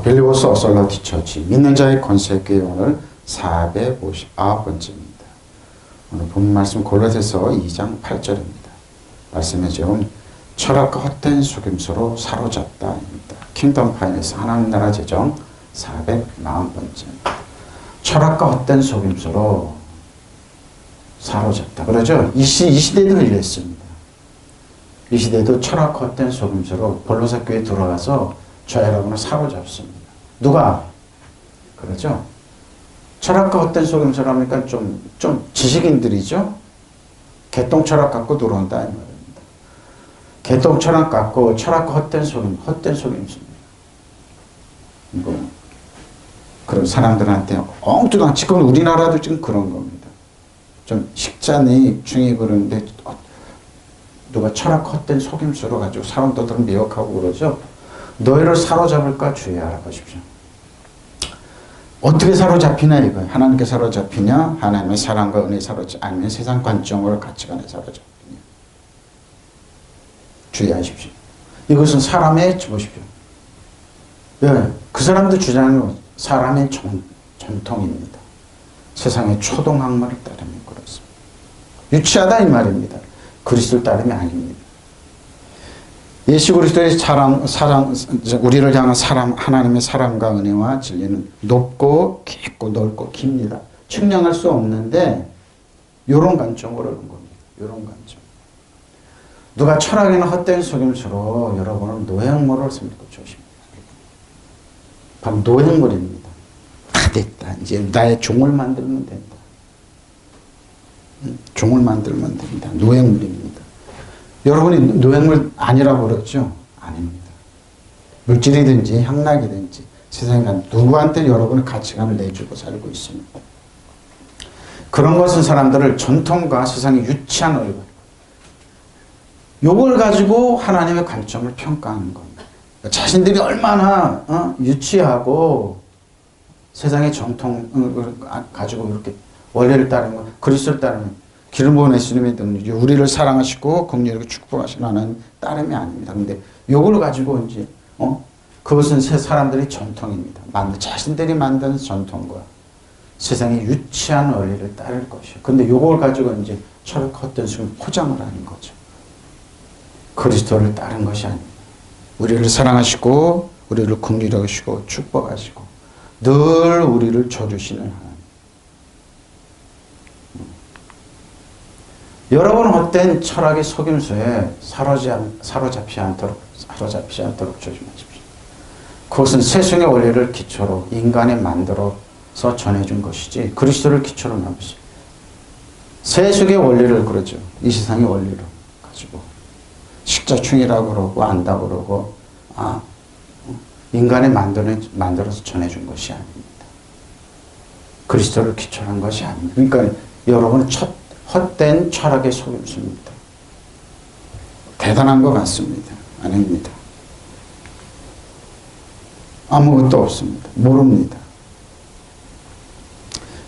빌리보스 어설러티 처치 믿는 자의 권세교회 오늘 459번째입니다. 오늘 본 말씀 골로새서 2장 8절입니다. 말씀의 제목은 철학과 헛된 속임수로 사로잡다입니다. 킹덤 파인에서 하나님 나라 제정 440번째입니다. 철학과 헛된 속임수로 사로잡다. 그러죠? 이 시대도 이랬습니다. 이 시대도 철학과 헛된 속임수로 본로사 교회에 들어가서 저 여러분을 사로잡습니다. 누가? 그러죠? 철학과 헛된 속임수로 하니까 좀 지식인들이죠? 개똥 철학 갖고 들어온다 이 말입니다. 개똥 철학 갖고 철학과 헛된 속임수입니다. 그런 사람들한테 엉뚱한, 지금 우리나라도 지금 그런 겁니다. 좀 식자니 중이 그러는데 누가 철학 헛된 속임수로 가지고 사람들을 미혹하고 그러죠. 너희를 사로잡을까 주의하라 보십시오. 어떻게 사로잡히냐 이거예요. 하나님께 사로잡히냐, 하나님의 사랑과 은혜에 사로잡히냐, 아니면 세상 관점으로 가치관에 사로잡히냐. 주의하십시오. 이것은 사람의, 보십시오. 예, 그 사람도 주장하는 사람의 전통입니다. 세상의 초동학문을 따르면 그렇습니다. 유치하다 이 말입니다. 그리스도를 따름이 아닙니다. 예수 그리스도의 우리를 향한 하나님의 사랑과 은혜와 진리는 높고 깊고 넓고 깁니다. 측량할 수 없는데 이런 관점으로 오는 겁니다. 이런 관점. 누가 철학이나 헛된 속임수로 여러분은 노획물을 삼고 조심해야 됩니다. 바로 노획물입니다. 다 됐다. 이제 나의 종을 만들면 된다. 종을 만들면 됩니다. 노획물입니다. 여러분이 노획물 아니라고 그랬죠? 아닙니다. 물질이든지 향락이든지 세상에 누구한테 여러분의 가치관을 내주고 살고 있습니다. 그런 것은 사람들을 전통과 세상의 유치한 얼굴, 요걸 가지고 하나님의 관점을 평가하는 겁니다. 자신들이 얼마나 유치하고 세상의 정통을 가지고 이렇게 원리를 따르면, 그리스도를 따르면, 기름 부은 예수님의 능력이 우리를 사랑하시고 긍휼하고 축복하시는 하나님 따름이 아닙니다. 근데 요걸 가지고 이제 그것은 새 사람들의 전통입니다. 자신들이 만든 전통과 세상의 유치한 원리를 따를 것이요. 근데 요걸 가지고 이제 철학 헛된 식으로 포장을 하는 거죠. 그리스도를 따른 것이 아닙니다. 우리를 사랑하시고 우리를 긍휼하시고 축복하시고 늘 우리를 줘주시는 하나님. 여러분은 헛된 철학의 속임수에 사로잡히지 않도록 조심하십시오. 그것은 세상의 원리를 기초로 인간에 만들어서 전해준 것이지 그리스도를 기초로 남으시. 세속의 원리를 그러죠. 이 세상의 원리로 가지고 식자충이라고 그러고 안다고 그러고 인간에 만들어서 전해준 것이 아닙니다. 그리스도를 기초로 한 것이 아닙니다. 그러니까 여러분은 헛된 철학의 속임수입니다. 대단한 것 같습니다. 아닙니다. 아무것도 없습니다. 모릅니다.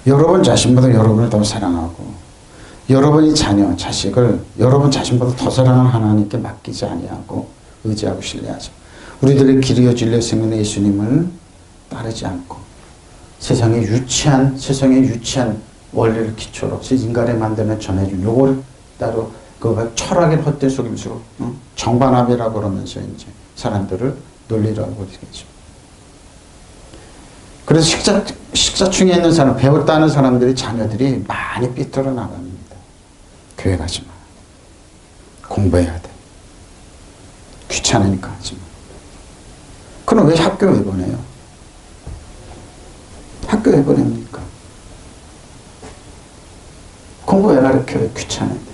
여러분 자신보다 여러분을 더 사랑하고 여러분이 자식을 여러분 자신보다 더 사랑하는 하나님께 맡기지 아니하고 의지하고 신뢰하죠. 우리들의 길이요 진리요 생명의 예수님을 따르지 않고 세상의 유치한 원리를 기초로 인간에 만드는 전해준 요걸 따로 그거 철학의 헛된 속임수로 정반합이라고 그러면서 이제 사람들을 논리라고 그러겠죠. 그래서 식자충에 있는 사람, 배웠다는 사람들이 자녀들이 많이 삐뚤어 나갑니다. 교회 가지 마. 공부해야 돼. 귀찮으니까 하지 마. 그럼 왜 학교 왜 보내요? 학교 왜 보냅니까? 공부 왜 가르쳐요? 귀찮은데.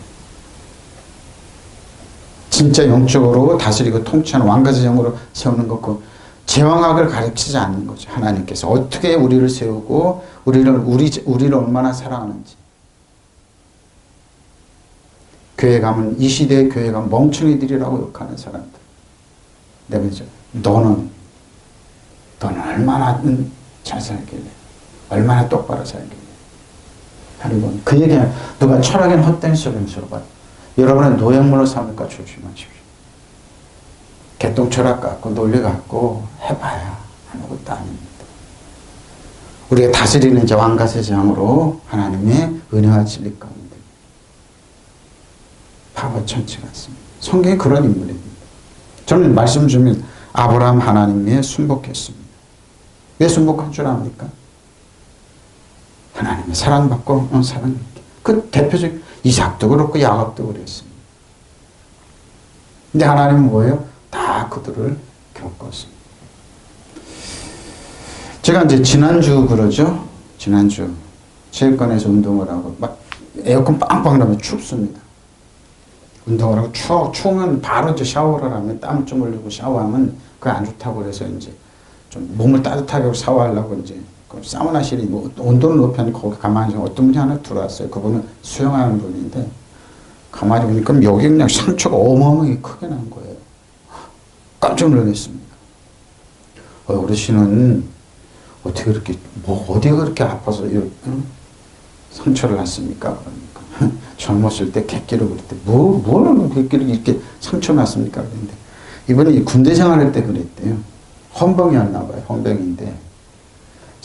진짜 영적으로 다스리고 통치하는 왕가제정으로 세우는 것고 제왕학을 가르치지 않는 거죠. 하나님께서 어떻게 우리를 세우고 우리를 얼마나 사랑하는지. 교회 가면 이 시대의 교회 가면 멍청이들이라고 욕하는 사람들. 내가 이제 너는 얼마나 잘 살길래, 얼마나 똑바로 살길래. 하는 그 얘기는 누가 철학엔 헛된 속임수로 봐. 여러분의 노획물로 삼을까 조심하십시오. 개똥 철학 갖고 논리 갖고 해봐야 아무것도 안 우리가 다스리는 이제 왕가세장으로 하나님의 은혜와 진리 가운데 바보 천치 같습니다. 성경이 그런 인물입니다. 저는 말씀 주면 아브라함 하나님에 순복했습니다. 왜 순복한 줄 압니까? 하나님의 사랑받고 사랑. 그 대표적 이삭도 그렇고 야곱도 그랬습니다. 근데 하나님은 뭐예요? 다 그들을 겪었습니다. 제가 이제 지난주 그러죠. 지난주 체육관에서 운동을 하고 막 에어컨 빵빵 나면 춥습니다. 운동을 하고 추우면 바로 이제 샤워를 하면 땀 좀 흘리고 샤워하면 그게 안 좋다고 그래서 이제 좀 몸을 따뜻하게 하고 샤워하려고 이제 그 사우나실이 뭐 온도를 높여는 거기 가만히 어떤 분이 하나 들어왔어요. 그분은 수영하는 분인데 가만히 보니까 여기 그냥 상처가 어마어마하게 크게 난 거예요. 깜짝 놀랐습니다. 어르신은 어떻게 그렇게 어디가 그렇게 아파서 이렇게 상처를 났습니까? 그러니까 젊었을 때 객기로 그랬대. 뭐는 객기로 이렇게 상처 났습니까? 그랬는데 이번에 군대 생활할 때 그랬대요. 헌병이었나 봐요. 헌병인데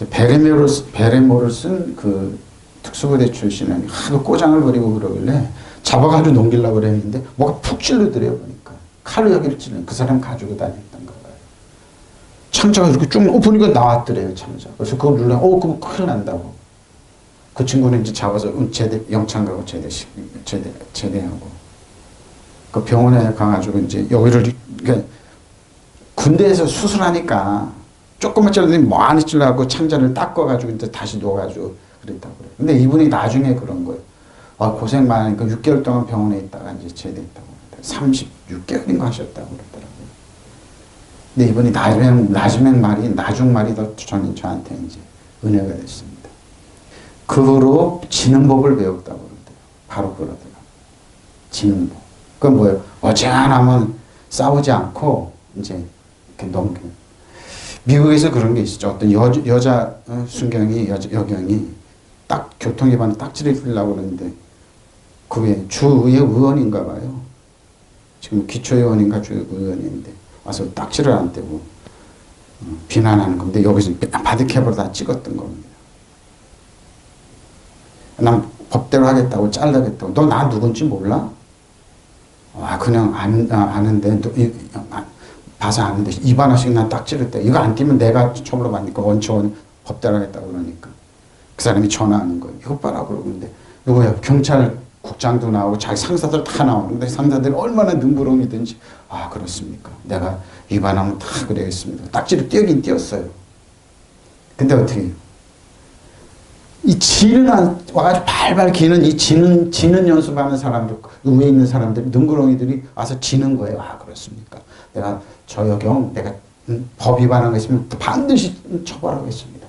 베레모를 쓴 그 특수부대 출신은 하도 꼬장을 부리고 그러길래 잡아가지고 넘기려고 그랬는데 뭐가 푹 찔러들여 보니까 칼로 여기를 찔러 그 사람 가지고 다녔던 거예요. 창자가 이렇게 쭉 보니까 나왔더래요. 창자. 그래서 그걸 눌러 그럼 큰일 난다고. 그 친구는 이제 잡아서 영창 가고 제대하고 그 병원에 가가지고 이제 여기를 그러니까 군대에서 수술하니까 조금만 찔러도 많이 찔러갖고 창자를 닦아가지고 이제 다시 놓아가지고 그랬다고 그래요. 근데 이분이 나중에 그런 거예요. 고생 많으니까 6개월 동안 병원에 있다가 이제 제대했다고 그러더라고요. 36개월인가 하셨다고 그러더라고요. 근데 이분이 나중 말이 더 저한테 이제 은혜가 됐습니다. 그 후로 지는 법을 배웠다고 그러더라고요. 바로 그러더라고요. 지는 법. 그건 뭐예요? 어지간하면 싸우지 않고 이제 이렇게 넘기는. 미국에서 그런 게 있었죠. 어떤 여자 순경이 여경이 딱 교통위반 딱지를 풀려고 그러는데 그게 주의회 의원인가 봐요. 지금 기초의원인가 주의원인데 와서 딱지를 안 떼고 비난하는 건데 여기서 바디캡으로 다 찍었던 겁니다. 난 법대로 하겠다고 잘라겠다고. 너 나 누군지 몰라? 그냥 아는데 봐서 아는데 입 하나씩 난 딱지를 떼. 이거 안 띄면 내가 처벌로 받으니까 원초원 법대로 하겠다고 그러니까 그 사람이 전화하는 거예요. 이것 봐라 그러는데 누구야? 경찰국장도 나오고 자기 상사들 다 나오는데 상사들이 얼마나 능구렁이든지 그렇습니까? 내가 위반하면 다 그래야겠습니다. 딱지를 띄우긴 띄웠어요. 근데 어떻게 해요? 이 와가지고 발발 기는 이 지는 연습하는 사람들, 위에 있는 사람들이, 능구렁이들이 와서 지는 거예요. 그렇습니까? 내가 저 여경, 내가 법 위반한 거 있으면 반드시 처벌하겠습니다.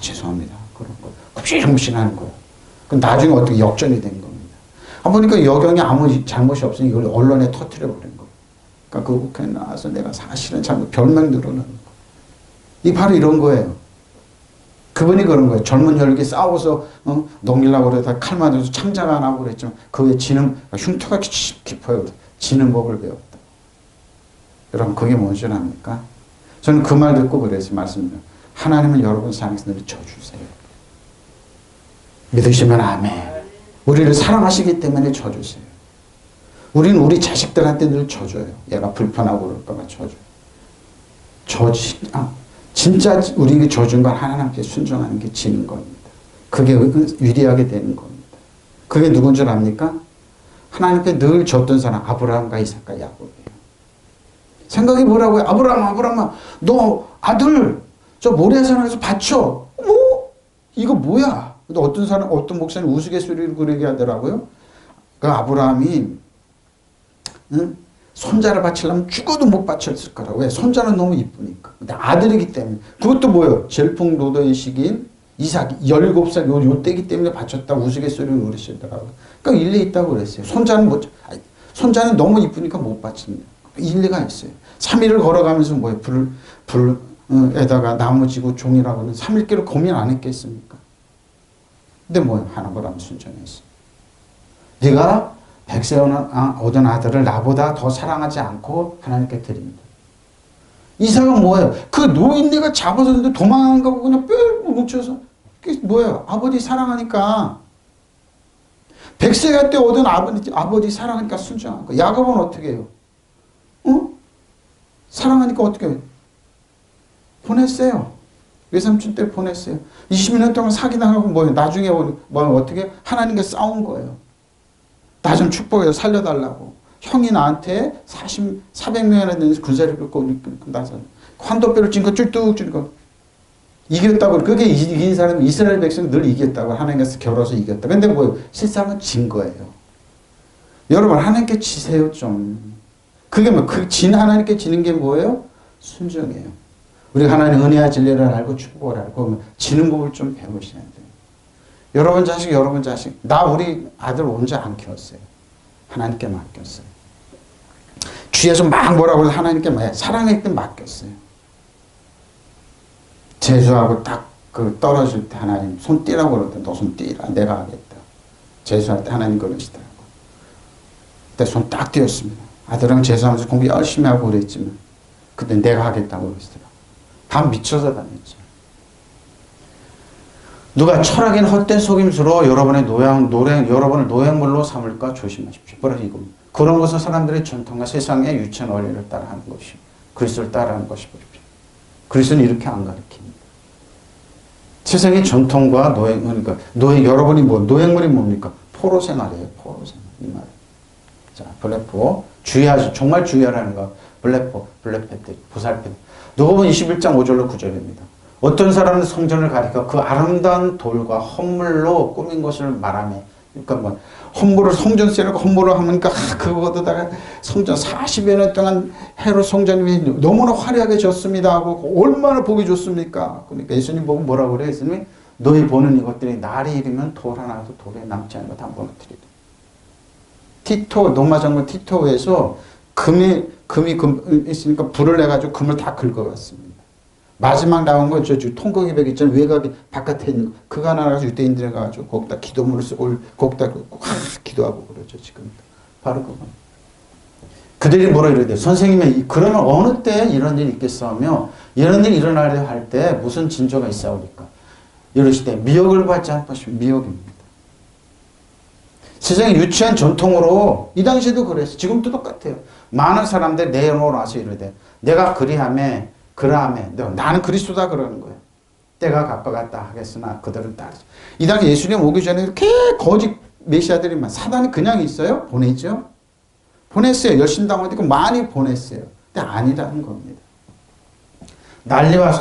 죄송합니다. 그런 거. 굽신굽신 하는 거예요. 그럼 나중에 어떻게 역전이 된 겁니다. 보니까 여경이 아무 잘못이 없으니 이걸 언론에 터뜨려버린 거예요. 그러니까 그 국회에 나와서 내가 사실은 잘못 별명 늘어나는 거예요. 이 바로 이런 거예요. 그분이 그런 거예요. 젊은 혈기 싸워서 넘기려고 그러다가 칼 맞아서 창자가 안 하고 그랬지만 그게 흉터가 깊어요. 지는 법을 배웠다. 여러분 그게 뭔지 압니까? 저는 그 말 듣고 그래서 말씀드려요. 하나님은 여러분 삶에서 늘 져주세요. 믿으시면 아멘. 우리를 사랑하시기 때문에 져주세요. 우리는 우리 자식들한테 늘 져줘요. 얘가 불편하고 그럴까 봐 져줘요. 진짜 우리에게 져준 건 하나님께 순종하는 게 지는 겁니다. 그게 유리하게 되는 겁니다. 그게 누군 줄 압니까? 하나님께 늘 졌던 사람 아브라함과 이삭과 야곱이에요. 생각이 뭐라고요? 아브라함아 너 아들 저 모리아산에서 바쳐. 이거 뭐야? 근데 어떤 목사님 우스갯소리를 그러게 하더라고요. 그 아브라함이 손자를 바치려면 죽어도 못 바쳤을 거라고. 왜? 손자는 너무 이쁘니까. 근데 아들이기 때문에. 그것도 뭐예요? 질풍노도의 시기인 이삭 17살 요 때기 때문에 바쳤다 우스갯소리를 그러시더라고요. 그러니까 일리 있다고 그랬어요. 손자는 너무 이쁘니까 못 바친다. 일리가 있어요. 3일을 걸어가면서 뭐예요? 불에다가 나무 지고 종이라고는 3일길을 고민 안 했겠습니까? 근데 뭐예요? 하나님을 순종했어요. 네가 백세 얻은 아들을 나보다 더 사랑하지 않고 하나님께 드립니다. 이삭은 뭐예요? 그 노인네가 잡아줬는데 도망가고 그냥 뼈 뭉쳐서 그게 뭐예요? 아버지 사랑하니까. 백세가 때 얻은 아버지 사랑하니까 순종한 거. 야곱은 어떻게 해요? 사랑하니까 어떻게 해요? 보냈어요. 외삼촌 때 보냈어요. 20년 동안 사기당하고 뭐예요? 나중에 어떻게 하나님과 싸운 거예요. 나 좀 축복해서 살려달라고. 형이 나한테 400명이나 되는 군사를 끌고 나서 환도뼈를 찐 거 쭈뚝 찐 거 이겼다고. 그게 이긴 사람은 이스라엘 백성은 늘 이겼다고. 하나님께서 겨뤄서 이겼다. 근데 뭐예요? 실상은 진 거예요. 여러분 하나님께 지세요 좀. 그게 진 하나님께 지는 게 뭐예요? 순종이에요. 우리가 하나님 은혜와 진리를 알고 축복을 알고 지는 법을 좀 배우셔야 돼요. 여러분 자식 나 우리 아들 혼자 안 키웠어요. 하나님께 맡겼어요. 주위에서 막 뭐라고 해서 하나님께 사랑할 때 맡겼어요. 재수하고 딱 떨어질 때 하나님 손 떼라고 그럴 때 너 손 떼라 내가 하겠다. 재수할 때 하나님 그러시더라고. 그때 손 딱 떼었습니다. 아들은 재수하면서 공부 열심히 하고 그랬지만 그때 내가 하겠다고 그러시더라고. 다 미쳐서 다녔죠. 누가 철학인 헛된 속임수로 여러분을 노획물로 삼을까 조심하십시오. 바로 이겁니다. 그런 것은 사람들의 전통과 세상의 유치한 원리를 따라하는 것이 그리스도를 따라하는 것이 보십시오. 그리스도는 이렇게 안 가르칩니다. 세상의 전통과 여러분이 노획물이 뭡니까? 포로 생활이에요. 포로 생활. 이 말. 자, 블레포. 주의하시, 정말 주의하라는 거. 블레페트, 보살페. 누가복음 21장 5절로 9절입니다. 어떤 사람은 성전을 가리켜 그 아름다운 돌과 헌물로 꾸민 것을 말하며, 그러니까 헌물을 성전 세우고 헌물을 하니까 그거다가 성전 40여 년 동안 헤롯 성전이 너무나 화려하게 졌습니다 하고 얼마나 보기 좋습니까? 그러니까 예수님 보고 뭐라고 그래요? 예수님이 너희 보는 이것들이 날이 이르면 돌 하나도 돌에 남지 않은 거 다 무너뜨리다. 티토 로마장군 티토에서 금이 있으니까 불을 내가지고 금을 다 긁어갔습니다. 마지막 나온 건 저 통곡의 벽 있잖아요. 외곽이 바깥에 있는 거. 그거 하나 가지고 유대인들이 가지고 거기다 기도문을 쓰고 거기다 기도하고 그러죠. 지금 바로 그거. 그들이 뭐라 이러대요. 선생님이 그러면 어느 때 이런 일이 있겠어하며 이런 일이 일어나려 할 때 무슨 징조가 있사오리까? 이러시되 미혹을 받지 않으시면 미혹입니다. 세상에 유치한 전통으로 이 당시에도 그랬어요. 지금도 똑같아요. 많은 사람들 내 영으로 와서 이러대. 내가 그러하며 나는 그리스도다 그러는 거예요. 때가 가까웠다 하겠으나 그들은 따르죠. 이 당시 예수님 오기 전에 이렇게 거짓 메시아들이 사단이 그냥 있어요? 보내죠. 보냈어요. 열심당하고 많이 보냈어요. 근데 아니라는 겁니다. 난리와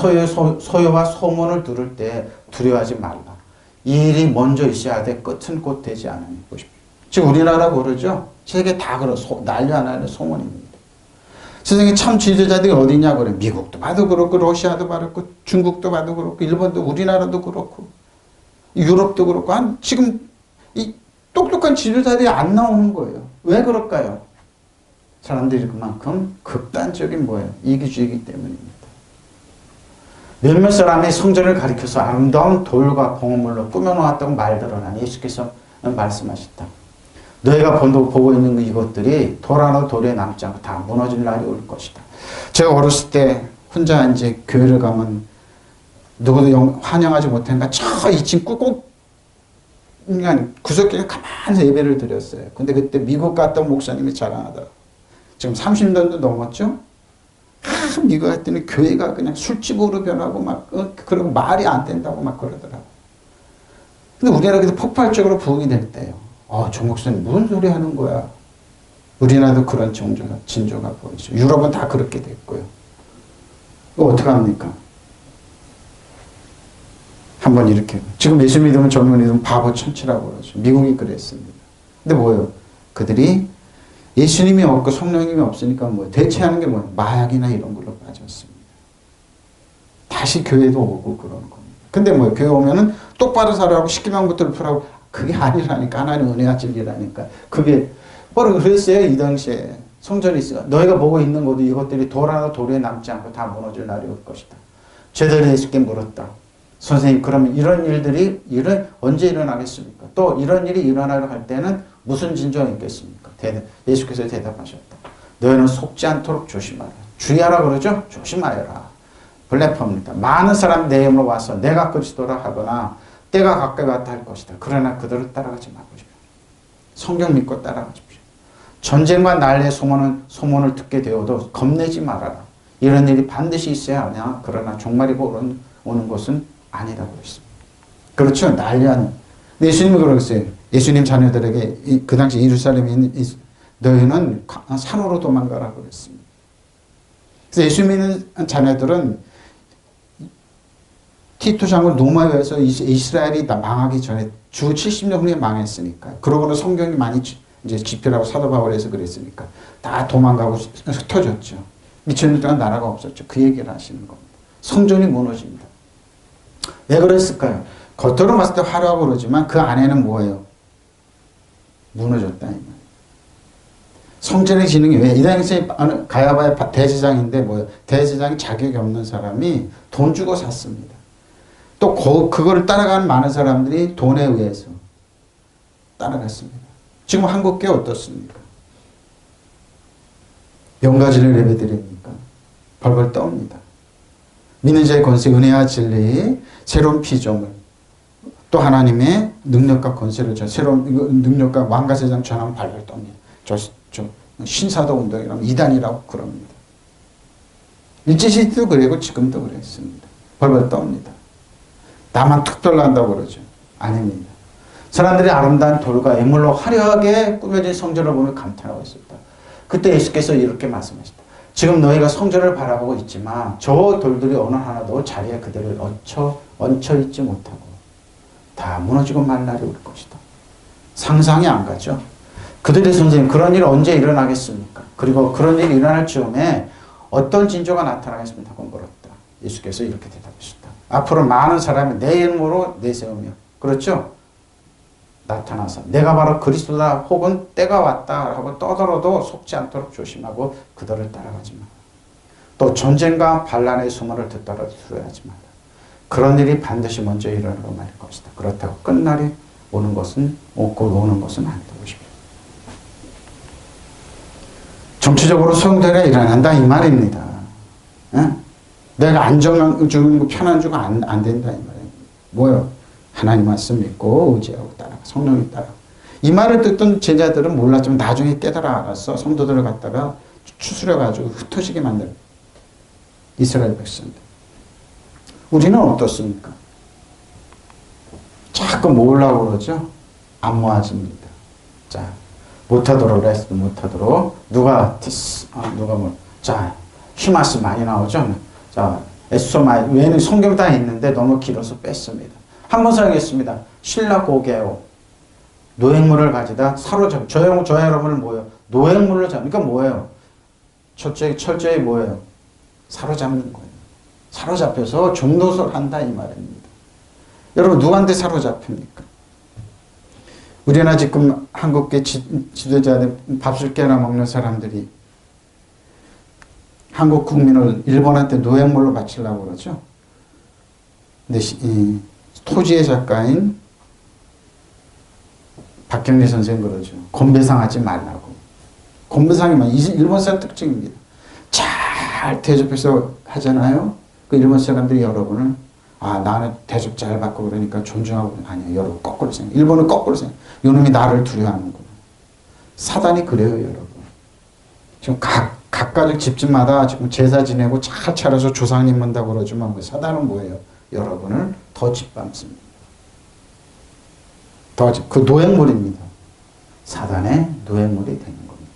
소요와 소문을 들을 때 두려워하지 말라. 이 일이 먼저 있어야 돼. 끝은 곧 되지 않으니 보십시오. 지금 우리나라 그러죠. 세계 다 난리 하나는 소문입니다. 세상에 참 지도자들이 어디냐고 그래. 미국도 봐도 그렇고 러시아도 그렇고 중국도 봐도 그렇고 일본도 우리나라도 그렇고 유럽도 그렇고 지금 이 똑똑한 지도자들이 안 나오는 거예요. 왜 그럴까요? 사람들이 그만큼 극단적인 뭐예요? 이기주의이기 때문입니다. 몇몇 사람이 성전을 가리켜서 아름다운 돌과 봉헌물로 꾸며놓았다고 말들어나니 예수께서 말씀하셨다. 너희가 보고 있는 이것들이 돌 하나 돌에 남지 않고 다 무너질 날이 올 것이다. 제가 어렸을 때 혼자 이제 교회를 가면 누구도 환영하지 못하니까 저 2층 꾹꾹 그냥 구석에 가만히 예배를 드렸어요. 근데 그때 미국 갔다 온 목사님이 자랑하더라고요. 지금 30년도 넘었죠? 미국 갔더니 교회가 그냥 술집으로 변하고 그리고 말이 안 된다고 그러더라고요. 근데 우리나라 그래도 폭발적으로 부흥이 될 때요. 조 목사님 무슨 소리 하는 거야? 우리나라도 그런 진조가 보이죠. 유럽은 다 그렇게 됐고요. 이거 어떡합니까? 한번 이렇게. 지금 예수 믿으면 젊은이들은 바보 천치라고 그러죠. 미국이 그랬습니다. 근데 뭐예요? 그들이 예수님이 없고 성령님이 없으니까 대체하는 게 마약이나 이런 걸로 빠졌습니다. 다시 교회도 오고 그러는 겁니다. 근데 교회 오면은 똑바로 살아라고 십계명부터를 풀라고 그게 아니라니까. 하나님 은혜와 진리라니까. 그게 바로 그랬어요. 이 당시에 성전이 있어요. 너희가 보고 있는 것도 이것들이 돌 하나 돌에 남지 않고 다 무너질 날이 올 것이다. 제자들이 예수께 물었다. 선생님 그러면 이런 일들이 언제 일어나겠습니까? 또 이런 일이 일어나려 할 때는 무슨 진조가 있겠습니까? 예수께서 대답하셨다. 너희는 속지 않도록 조심하라. 주의하라 그러죠? 조심하여라. 블레퍼입니다. 많은 사람이 내 이름으로 와서 내가 그리스도라 하거나 때가 가까이 왔다 할 것이다. 그러나 그들을 따라가지 마십시오. 성경 믿고 따라가십시오. 전쟁과 난리의 소문을 듣게 되어도 겁내지 말아라. 이런 일이 반드시 있어야 하냐. 그러나 종말이 오는 것은 아니라고 했습니다. 그렇죠. 난리하는. 예수님이 그러겠어요. 예수님 자녀들에게 그 당시 예루살렘에 있는 너희는 산으로 도망가라고 그랬습니다. 그래서 예수 믿는 자녀들은 티토 장군 로마에 의해서 이스라엘이 망하기 전에 주 70년 후에 망했으니까. 그러고는 성경이 많이 이제 집필하고 사도 바울에서 그랬으니까 다 도망가고 흩어졌죠. 2000년 동안 나라가 없었죠. 그 얘기를 하시는 겁니다. 성전이 무너집니다. 왜 그랬을까요? 겉으로 봤을 때 화려하고 그러지만 그 안에는 뭐예요? 무너졌다 이 말이에요. 성전의 기능이 왜? 이 당시에 가야바의 대제장인데 뭐예요? 대제장이 자격이 없는 사람이 돈 주고 샀습니다. 또 그거를 따라가는 많은 사람들이 돈에 의해서 따라갔습니다. 지금 한국교회 어떻습니까? 명가지를 예배드립니까? 벌벌 떠옵니다. 믿는 자의 권세, 은혜와 진리, 새로운 피조물, 또 하나님의 능력과 권세를 새로운 능력과 왕가세상 전하면 발발 떠옵니다. 신사도 운동이라면 이단이라고 그럽니다. 일제시대도 그랬고 지금도 그랬습니다. 벌벌 떠옵니다. 나만 특별한다고 그러죠. 아닙니다. 사람들이 아름다운 돌과 예물로 화려하게 꾸며진 성전을 보며 감탄하고 있었다. 그때 예수께서 이렇게 말씀하셨다. 지금 너희가 성전을 바라보고 있지만 저 돌들이 어느 하나도 자리에 그들을 얹혀 있지 못하고 다 무너지고 말 날이 올 것이다. 상상이 안 가죠. 그들의 선생님, 그런 일 언제 일어나겠습니까? 그리고 그런 일이 일어날 즈음에 어떤 징조가 나타나겠습니까? 하고 물었다. 예수께서 이렇게 대답하셨다. 앞으로 많은 사람이 내 이름으로 내세우며, 그렇죠? 나타나서 내가 바로 그리스도다 혹은 때가 왔다 하고 떠들어도 속지 않도록 조심하고 그들을 따라가지 마라. 또 전쟁과 반란의 소문을 듣더라도 두려워하지 마라. 그런 일이 반드시 먼저 일어나고 말 것이다. 그렇다고 끝날이 오는 것은 곧 오는 것은 아니다고 싶어요. 정치적으로 소용돌이가 일어난다 이 말입니다. 에? 내가 안정 주고 편안 주고 안 된다 이 말이에요. 뭐요? 하나님 말씀 믿고 의지하고 따라가 성령이 따라. 이 말을 듣던 제자들은 몰랐지만 나중에 깨달아 알았어. 성도들을 갖다가 추스려가지고 흩어지게 만든 이스라엘 백성들. 우리는 어떻습니까? 자꾸 모으려고 그러죠? 안 모아집니다. 자, 못하도록 레스도 못하도록 누가 자, 히마스 많이 나오죠? 자, 에소마 외에는 성경 다 있는데 너무 길어서 뺐습니다. 한번 사용했습니다. 신라 고개오 노획물을 가지다 사로잡. 저 여러분은 뭐예요? 노획물을 잡. 그러니까 뭐예요? 철저히 뭐예요? 사로잡는 거예요. 사로잡혀서 종노릇을 한다 이 말입니다. 여러분 누구한테 사로잡힙니까? 우리나 지금 한국계 지도자들 밥술 깨나 먹는 사람들이 한국 국민을 일본한테 노획물로 바치려고 그러죠. 근데 이 토지의 작가인 박경리 선생님 그러죠. 건배상하지 말라고. 건배상이면 일본 사람 특징입니다. 잘 대접해서 하잖아요. 그 일본 사람들이 여러분을 나는 대접 잘 받고 그러니까 존중하고 아니에요. 여러분 거꾸로 생각. 일본은 거꾸로 생각. 요놈이 나를 두려워하는구나. 사단이 그래요, 여러분. 지금 각가족 집집마다 지금 제사 지내고 잘 차려서 조상님 문다고 그러지만 사단은 뭐예요? 여러분을 더 짓밟습니다. 그 노획물입니다. 사단의 노획물이 되는 겁니다.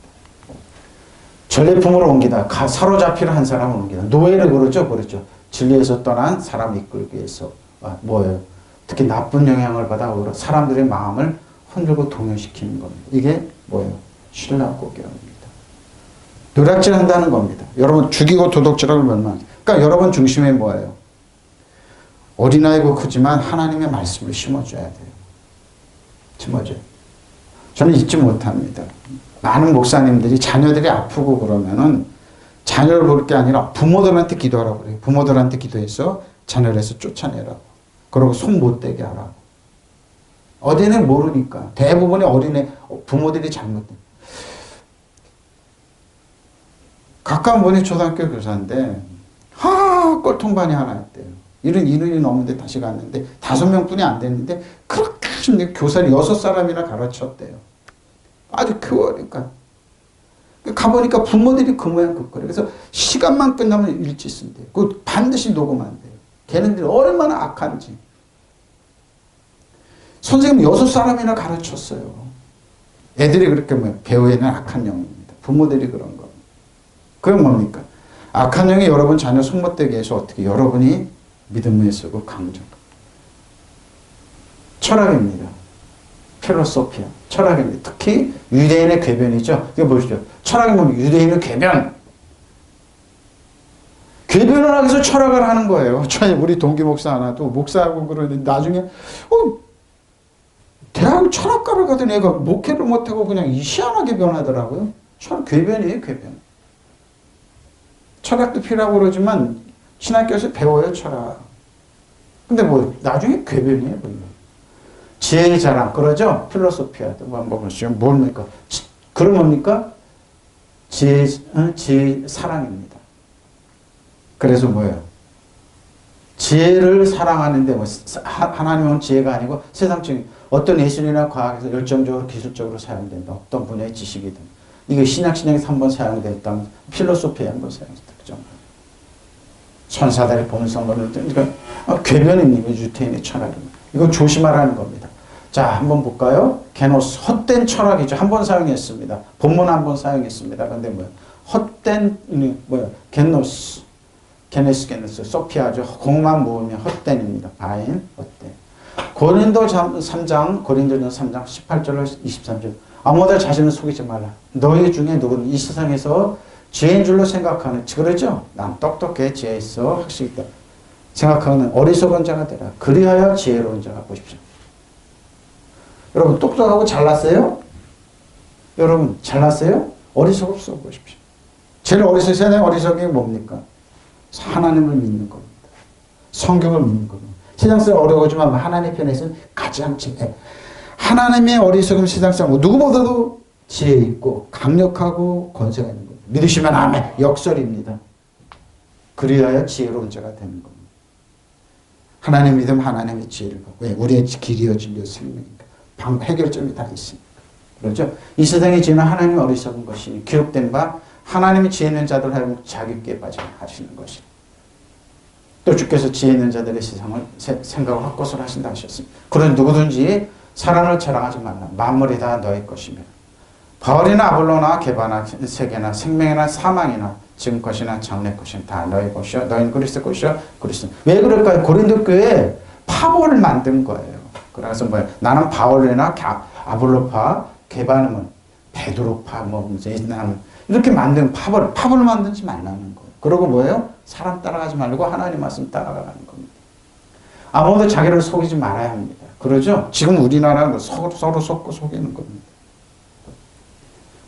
전리품으로 옮기다 사로잡히려 한 사람을 옮기다. 노예를 그렇죠. 진리에서 떠난 사람을 이끌기 위해서 뭐예요? 특히 나쁜 영향을 받아 사람들의 마음을 흔들고 동요시키는 겁니다. 이게 뭐예요? 신라고개입니다. 누락질한다는 겁니다. 여러분 죽이고 도둑질하고 멸망. 그러니까 여러분 중심에 뭐예요? 어린아이고 크지만 하나님의 말씀을 심어줘야 돼요. 심어줘요. 저는 잊지 못합니다. 많은 목사님들이 자녀들이 아프고 그러면은 자녀를 볼 게 아니라 부모들한테 기도하라고 그래요. 부모들한테 기도해서 자녀에서 쫓아내라고. 그리고 손 못 대게 하라고. 어린애 모르니까. 대부분의 어린애 부모들이 잘못된. 가까운 분이 초등학교 교사인데 꼴통반이 하나 있대요. 이런 인원이 넘는데 다시 갔는데 5명뿐이 안 됐는데 그렇게 하시는데 교사를 6사람이나 가르쳤대요. 아주 교활하니까. 가보니까 부모들이 그 모양 그 꼴이에요. 그래서 시간만 끝나면 일지 쓴대요. 그 반드시 녹음한대요. 걔네들이 얼마나 악한지. 선생님 6사람이나 가르쳤어요. 애들이 그렇게 배우에는 악한 영입니다. 부모들이 그런 겁니다. 그건 뭡니까? 악한 영이 여러분 자녀 손못되게 해서 어떻게 여러분이 믿음을 쓰고 강조. 철학입니다. 필로소피아. 철학입니다. 특히 유대인의 궤변이죠. 이거 보시죠. 철학이 보면 유대인의 궤변. 궤변을 하기 위해서 철학을 하는 거예요. 우리 동기 목사 하나도 목사하고 그러는데 나중에 대학 철학과를 가던 애가 목회를 못하고 그냥 희한하게 변하더라고요. 궤변이에요, 궤변. 철학도 필요하고 그러지만 신학교에서 배워요, 철학. 근데 나중에 궤변이에요, 지혜의 자랑, 그러죠? 필로소피아도 뭡니까? 그런 뭡니까? 지혜 사랑입니다. 그래서 뭐예요? 지혜를 사랑하는데 하나님은 지혜가 아니고 세상적인 어떤 예술이나 과학에서 열정적으로 기술적으로 사용된다. 어떤 분야의 지식이든. 이게 신약에서 한번 사용됐다면 필로소피아에 한번 사용됐다. 그죠? 천사들의 본성을 그러니까 궤변입니다. 유태인의 철학입니다. 이거 조심하라는 겁니다. 자, 한번 볼까요? 게노스, 헛된 철학이죠. 한번 사용했습니다. 본문 한번 사용했습니다. 근데 헛된, 게노스, 소피아죠. 공만 모으면 헛된입니다. 바인, 헛된. 고린도전 3장 18절로 23절. 아무도 자신을 속이지 말라. 너희 중에 누구는 이 세상에서 지혜인 줄로 생각하는, 그러죠? 난 똑똑해, 지혜 있어, 학식 있다. 생각하는 어리석은 자가 되라. 그리하여 지혜로운 자가 보십시오. 여러분 똑똑하고 잘났어요? 여러분 잘났어요? 어리석 없어 보십시오. 제일 세상의 어리석이 뭡니까? 하나님을 믿는 겁니다. 성경을 믿는 겁니다. 세상사람 어려우지만 하나님 편에서는 가장 지혜. 하나님의 어리석음 세상사람 누구보다도 지혜 있고 강력하고 권세가 있는 겁니다. 믿으시면 아멘. 역설입니다. 그리하여 지혜로운 자가 되는 겁니다. 하나님 믿으면 하나님의 지혜를 받고. 왜? 우리의 길이여 진리여 생명이니까. 해결점이 다 있습니다. 그렇죠? 이 세상의 지혜는 하나님의 어리석은 것이니 기록된 바 하나님이 지혜 있는 자들 하여 자기께 빠져 하시는 것이니 또 주께서 지혜 있는 자들의 세상을 생각을 헛것을 하신다 하셨습니다. 그런 누구든지 사랑을 자랑하지 말라. 만물이 다 너의 것이며 바울이나 아볼로나 게바나 세계나 생명이나 사망이나 지금 것이나 장래 것이나 다 너의 것이요 너희는 그리스도 것이요 그리스도. 왜 그럴까요? 고린도 교회에 파벌을 만든 거예요. 그래서 나는 바울이나 아볼로파, 게바는 베드로파, 이렇게 만든 파벌을 만들지 말라는 거예요. 그리고 뭐예요? 사람 따라가지 말고 하나님 말씀 따라가는 겁니다. 아무도 자기를 속이지 말아야 합니다. 그러죠? 지금 우리나라는 서로 속이는 겁니다.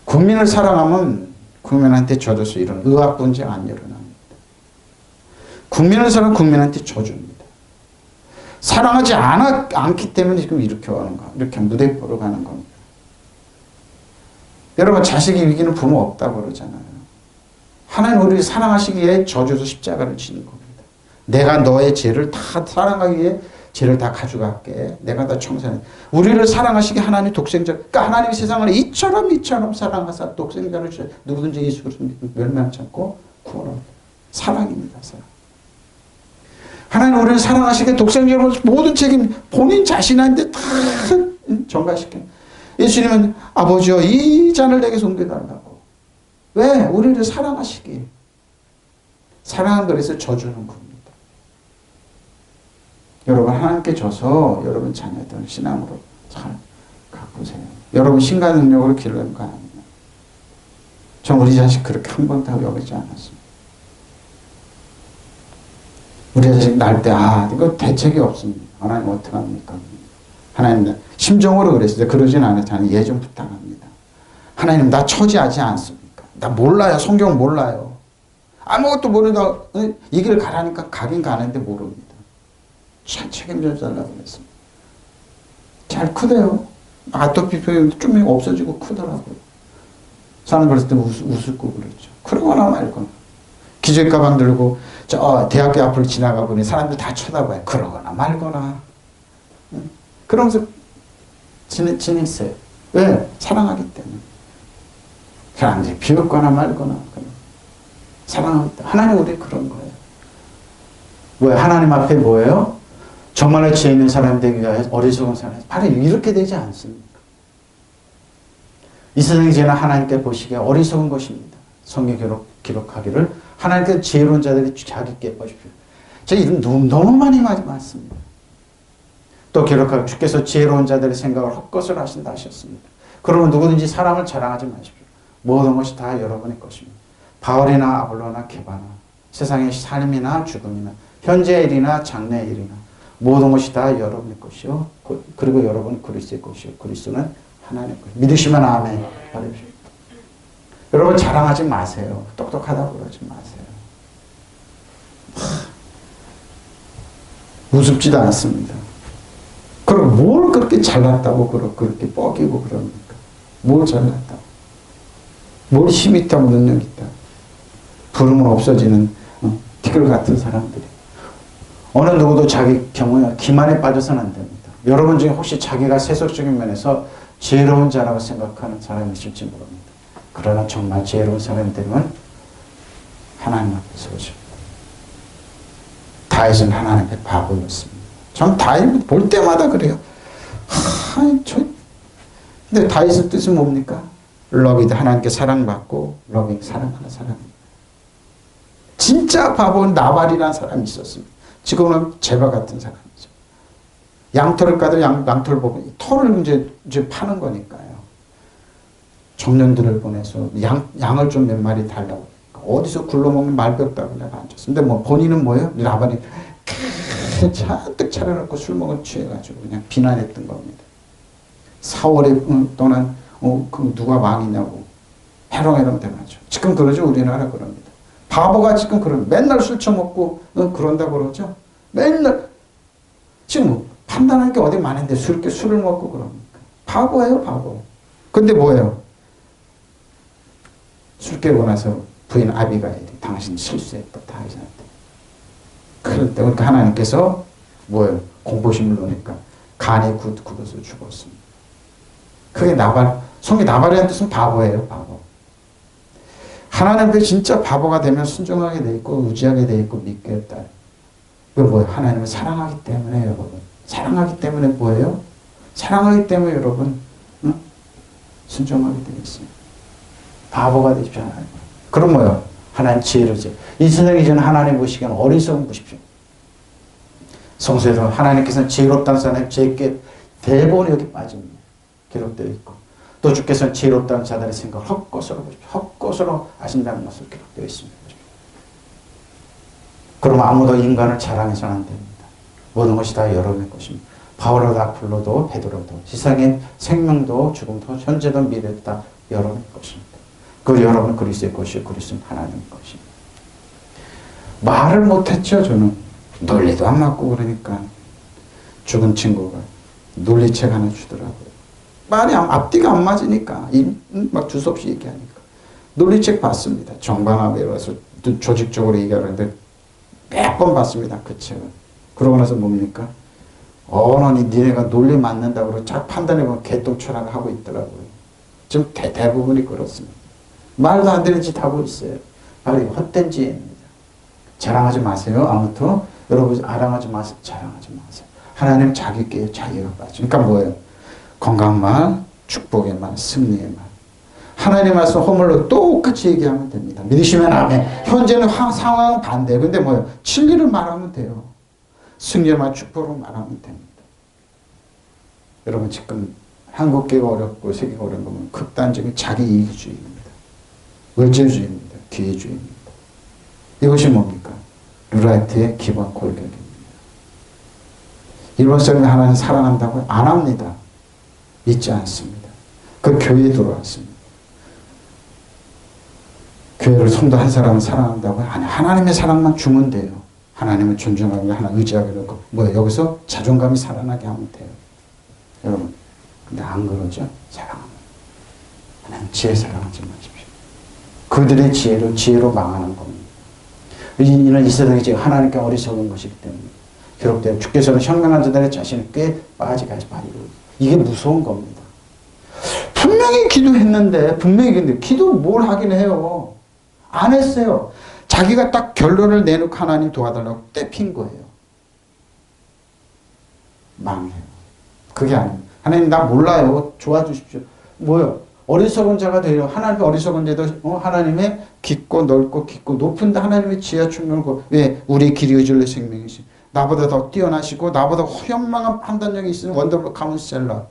국민을 사랑하면 국민한테 져줘서 이런 의학 분쟁 안 일어납니다. 국민을 사랑하면 국민한테 져줍니다. 사랑하지 않기 때문에 지금 이렇게 하는 거, 이렇게 무대 보러 가는 겁니다. 여러분, 자식이 이기는 부모 없다고 그러잖아요. 하나님 우리를 사랑하시기에 저주도 십자가를 지는 겁니다. 내가 너의 죄를 다 사랑하기 위해 죄를 다 가져갈게. 내가 다 청산해. 우리를 사랑하시기에 하나님 독생자, 그러니까 하나님이 세상을 이처럼 사랑하사 독생자를 주셔 누구든지 예수 그리스도 멸망치 않고 구원합니다. 사랑입니다. 사랑. 하나님 우리를 사랑하시기에 독생자로 모든 책임 본인 자신한테 다 전가시켜. 예수님은 아버지여 이 잔을 내게 옮겨달라고. 왜? 우리를 사랑하시기에. 사랑한 그래서 져주는 겁니다. 여러분 하나님께 져서 여러분 자녀들 신앙으로 잘 가꾸세요. 여러분 신과 능력으로 기르는 거 아니에요. 전 우리 자식 그렇게 한 번도 여기지 않았습니다. 우리 자식 날 때 이거 대책이 없습니다. 하나님 어떡합니까? 하나님 심정으로 그랬어요. 그러진 않았잖아요. 예 좀 부탁합니다. 하나님 나 처지하지 않습니까? 나 몰라요. 성경 몰라요. 아무것도 모르다 이 길 가라니까 가긴 가는데 모릅니다. 잘 책임져 달라고 그랬습니다. 잘 크대요. 아토피병이 좀 없어지고 크더라고요. 사람 그랬을 때 웃고 그랬죠. 그러거나 말거나. 기저귀 가방 들고 저 대학교 앞을 지나가 보니 사람들 다 쳐다봐요. 그러거나 말거나. 그러면서 지냈어요. 왜? 사랑하기 때문에. 사람들이 비웃거나 말거나. 사랑하기 때문에. 하나님 우리 그런 거예요. 왜? 하나님 앞에 뭐예요? 정말로 지혜 있는 사람 되기 위하여 어리석은 사람. 바로 이렇게 되지 않습니까? 이 세상의 지혜는 하나님께 보시기에 어리석은 것입니다. 성경 기록하기를 하나님께 지혜로운 자들이 자기께 보십시오. 제 이름 너무 많이 맞습니다. 또 기록하고 주께서 지혜로운 자들의 생각을 헛것을 하신다 하셨습니다. 그러면 누구든지 사람을 자랑하지 마십시오. 모든 것이 다 여러분의 것입니다. 바울이나 아볼로나 게바나 세상의 삶이나 죽음이나 현재의 일이나 장래의 일이나 모든 것이 다 여러분의 것이요. 그리고 여러분은 그리스도의 것이요. 그리스도는 하나님의 것. 믿으시면 아멘. 바랍시다. 여러분 자랑하지 마세요. 똑똑하다고 그러지 마세요. 우습지도 않습니다. 그럼 뭘 그렇게 잘났다고 그렇게 뻐기고 그럽니까? 뭘 잘났다고? 뭘 힘이 있다고 능력이 있다고? 부르면 없어지는 티끌 같은 사람들이. 어느 누구도 자기 경우에 기만에 빠져서는 안 됩니다. 여러분 중에 혹시 자기가 세속적인 면에서 지혜로운 자라고 생각하는 사람이 있을지 모릅니다. 그러나 정말 지혜로운 사람이 되면 하나님 앞에 서죠. 다윗은 하나님 앞에 바보였습니다. 전 다윗 볼 때마다 그래요. 근데 다윗의 뜻은 뭡니까? 러비드 하나님께 사랑받고 러빙 사랑하는 사람. 진짜 바보는 나발이라는 사람이 있었습니다. 지금은 제바 같은 사람이죠. 양털을 까도 양털을 보고 털을 이제 파는 거니까요. 청년들을 보내서 양을 좀 몇 마리 달라고. 어디서 굴러먹는 말벽다고 내가 앉았어. 근데 뭐 본인은 뭐예요? 나발이 잔뜩 차려놓고 술 먹은 취해가지고 그냥 비난했던 겁니다. 4월에 떠난 누가 왕이냐고 해롱해롱 대마죠. 지금 그러죠. 우리나라 그럽니다. 바보가 지금 맨날 술 처먹고 그런다고 그러죠. 맨날 지금 판단할 게 어디 많은데 술을 먹고 그럽니까? 바보예요, 바보. 근데 뭐예요? 술 깨고 나서 부인 아비가일이 당신 실수했다 다윗한테. 그러니까 하나님께서 뭐예요? 공포심을 놓으니까 간이 굳어서 죽었습니다. 그게 성이 나발이라는 뜻은 바보예요, 바보. 하나님 앞에 진짜 바보가 되면 순종하게 돼 있고 의지하게 돼 있고 믿겠다. 그 뭐예요? 하나님을 사랑하기 때문에 여러분. 사랑하기 때문에 뭐예요? 사랑하기 때문에 여러분 순종하게 되겠습니다. 바보가 되십시오. 하나님. 그럼 뭐예요? 하나님 지혜를 줘. 이 세상에 저는 하나님 보시기에는 어리석은 보십시오. 성서에서 하나님께서는 지혜롭다는 사람이 제게 대부분 여기 빠집니다. 기록되어 있고 또 주께서는 지혜롭다는 자들의 생각을 헛것으로 보십시오. 헛것으로 하신다는 것을 기록되어 있습니다. 그럼 아무도 인간을 자랑해서는 안 됩니다. 모든 것이 다 여러분의 것입니다. 바울도 아폴로도 베드로도 세상의 생명도 죽음도 현재도 미래도 다 여러분의 것입니다. 그 여러분 그리스도의 것이요 그리스도는 하나님의 것입니다. 말을 못했죠. 저는 논리도 안 맞고 그러니까 죽은 친구가 논리책 하나 주더라고요. 말이 앞뒤가 안 맞으니까 막 두서없이 얘기하니까 논리책 봤습니다. 정반합에 와서 조직적으로 얘기하는데 몇 번 봤습니다. 그 책을. 그러고 나서 뭡니까? 니네가 논리 맞는다고 쫙 판단해보면 개똥 철학을 하고 있더라고요. 지금 대부분이 그렇습니다. 말도 안 되는 짓 하고 있어요. 바로 헛된 지혜입니다. 자랑하지 마세요. 아무튼 여러분 아랑하지 마세요. 자랑하지 마세요. 하나님 자기께 자기가 빠져. 그러니까 뭐예요? 건강 말, 축복의 말, 승리의 말. 하나님 말씀 허물로 똑같이 얘기하면 됩니다. 믿으시면 아멘. 현재는 상황은 반대. 근데 뭐예요? 진리를 말하면 돼요. 승리의 말, 축복으로 말하면 됩니다. 여러분 지금 한국계가 어렵고 세계가 어려운 거면 극단적인 자기 이기주의입니다. 물질주의입니다. 기회주의입니다. 이것이 뭡니까? 루라이트의 기본 골격입니다. 일본 사람이 하나님 사랑한다고요? 안 합니다. 믿지 않습니다. 그 교회에 들어왔습니다. 교회를 성도 한 사람을 사랑한다고요? 아니, 하나님의 사랑만 주면 돼요. 하나님을 존중하고 하나 의지하게 되고 여기서 자존감이 살아나게 하면 돼요. 여러분 근데 안 그러죠? 사랑합니다. 하나님 지혜 사랑하지 마십시오. 그들의 지혜로 망하는 겁니다. 이는 이 세상에 지금 하나님께 어리석은 것이기 때문에 기록되어 주께서는 현명한 자들의 자신을 꽤 빠지게 하지 말고. 이게 무서운 겁니다. 분명히 기도했는데 분명히 근데 기도 뭘 하긴 해요. 안 했어요. 자기가 딱 결론을 내놓고 하나님 도와달라고 떼핀 거예요. 망해요. 그게 아니에요. 하나님 나 몰라요. 도와주십시오. 뭐요? 어리석은 자가 되려 하나님의 어리석은 자도 하나님의 깊고 넓고 깊고 높은 하나님의 지혜와 충만하고 왜 우리 길이 의존의 생명이시 나보다 더 뛰어나시고 나보다 현명한 판단력이 있으는 원더풀 카운셀러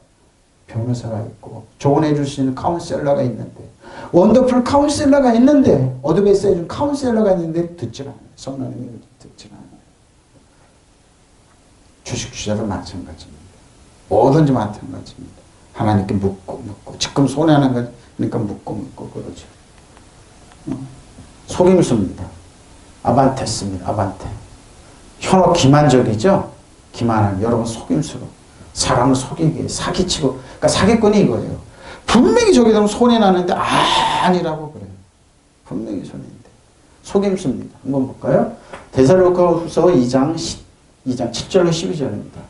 변호사가 있고 조언해 줄 수 있는 카운셀러가 있는데 원더풀 카운셀러가 있는데 어드바이스 해준 카운셀러가 있는데 듣질 않아요. 성령님이 듣질 않아요. 주식주자도 마찬가지입니다. 뭐든지 마찬가지입니다. 하나님께 묻고 지금 손해하는 거니까 묻고 그러죠. 속임수입니다. 아반테스입니다. 아반테. 현어 기만적이죠. 기만한 여러분 속임수로 사람을 속이게 사기치고 그러니까 사기꾼이 이거예요. 분명히 저기 되면 손해나는데 아니라고 그래요. 분명히 손해인데 속임수입니다. 한번 볼까요? 데살로니가후서 2장 7절로 12절입니다.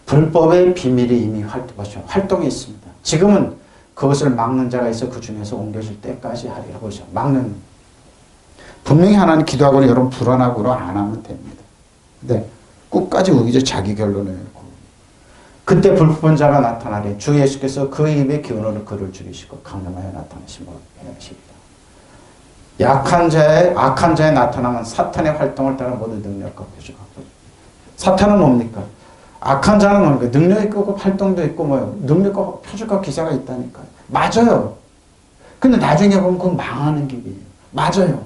불법의 비밀이 이미 활동해 있습니다. 지금은 그것을 막는 자가 있어 그 중에서 옮겨질 때까지 하리라고 하죠. 막는. 분명히 하나님 기도하고는 여러분 불안하고로 안 하면 됩니다. 근데 끝까지 우기죠. 자기 결론을 내고. 그때 불법자가 나타나리 주 예수께서 그 입의 기운으로 그를 죽이시고 강림하여 나타나심을 행하십니다. 악한 자의 나타나면 사탄의 활동을 따라 모두 능력과 표적하고. 사탄은 뭡니까? 악한 자는 뭡니까? 능력이 있고 활동도 있고 뭐요? 능력과 표적과 기사가 있다니까요. 맞아요. 근데 나중에 보면 그건 망하는 길이에요. 맞아요.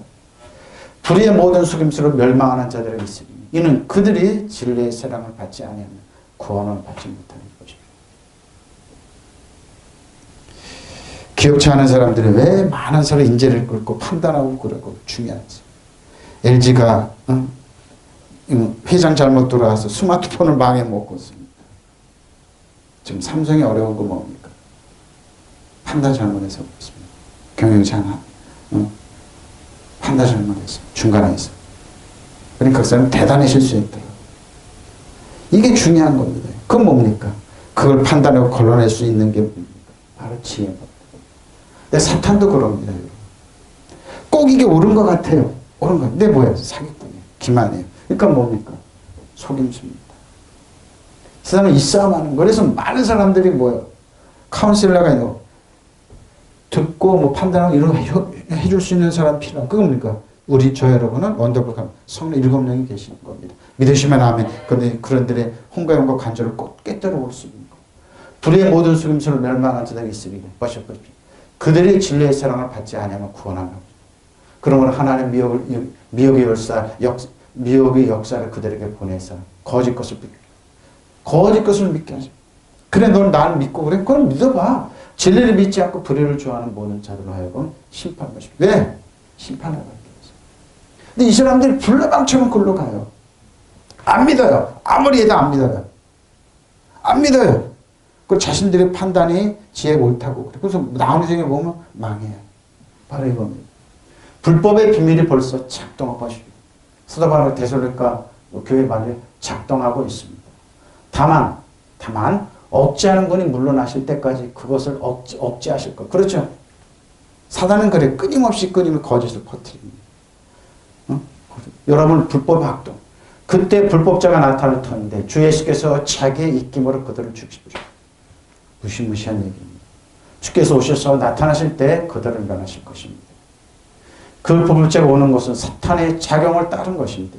불의의 모든 속임수로 멸망하는 자들이 있으니 이는 그들이 진리의 사랑을 받지 아니하면 구원을 받지 못하는 것입니다. 기억치 않은 사람들이 왜 많은 사람 인재를 끌고 판단하고 그러고 중요하지. LG가 회장 잘못 들어와서 스마트폰을 망해먹고 있습니다. 지금 삼성이 어려운 거 뭡니까? 판단 잘못해서 그렇습니다. 경영장 판단 잘못해서 중간에 있어. 그러니까 그 사람은 대단히 실수했대요. 이게 중요한 겁니다. 그건 뭡니까? 그걸 판단하고 걸러낼 수 있는 게 뭡니까? 바로 지혜입니다. 근데 사탄도 그럽니다. 꼭 이게 옳은 것 같아요. 옳은 것. 근데 뭐예요? 사기꾼이에요. 기만이에요. 그러니까 뭡니까? 속임수입니다. 세상은 이 싸움하는 거. 그래서 많은 사람들이 뭐예요? 카운셀러가 있는 듣고 뭐 판단하고 이런 거 해줄 수 있는 사람 필요한. 그거 뭡니까? 저 여러분은 원더풀 성령 7명이 계시는 겁니다. 믿으시면 아멘. 그런데 그런들의 홍가용과 간절을 꼭 깨뜨려 볼 수 있는 거. 불의의 모든 속임수로 멸망한 자들이 있으리니 그들이 진리의 사랑을 받지 않으면 구원하며. 그러므로 하나님 미혹의 역사를 그들에게 보내서 거짓 것을 믿게 하죠. 그래 넌 나를 믿고 그래? 그럼 믿어봐. 진리를 믿지 않고 불의를 좋아하는 모든 자들로 하여금 심판하고 싶어. 왜? 심판을 받기 위해서. 근데 이 사람들이 불나방처럼 글로 가요. 안 믿어요. 아무리 해도 안 믿어요. 안 믿어요. 그 자신들의 판단이 지혜가 옳다고 그래. 그래서 나오는 생에 보면 망해요. 바로 이겁니다. 불법의 비밀이 벌써 작동하고 있습니다. 사도 바울 데살로니가 교회 말에 작동하고 있습니다. 다만 억제하는 분이 물러나실 때까지 그것을 억제하실 것. 그렇죠? 사단은 그래. 끊임없이 거짓을 퍼뜨립니다. 여러분 불법 학동. 그때 불법자가 나타날 터인데 주 예수께서 자기의 입김으로 그들을 죽이십시오. 무시무시한 얘기입니다. 주께서 오셔서 나타나실 때 그들을 면하실 것입니다. 그 불법자가 오는 것은 사탄의 작용을 따른 것인데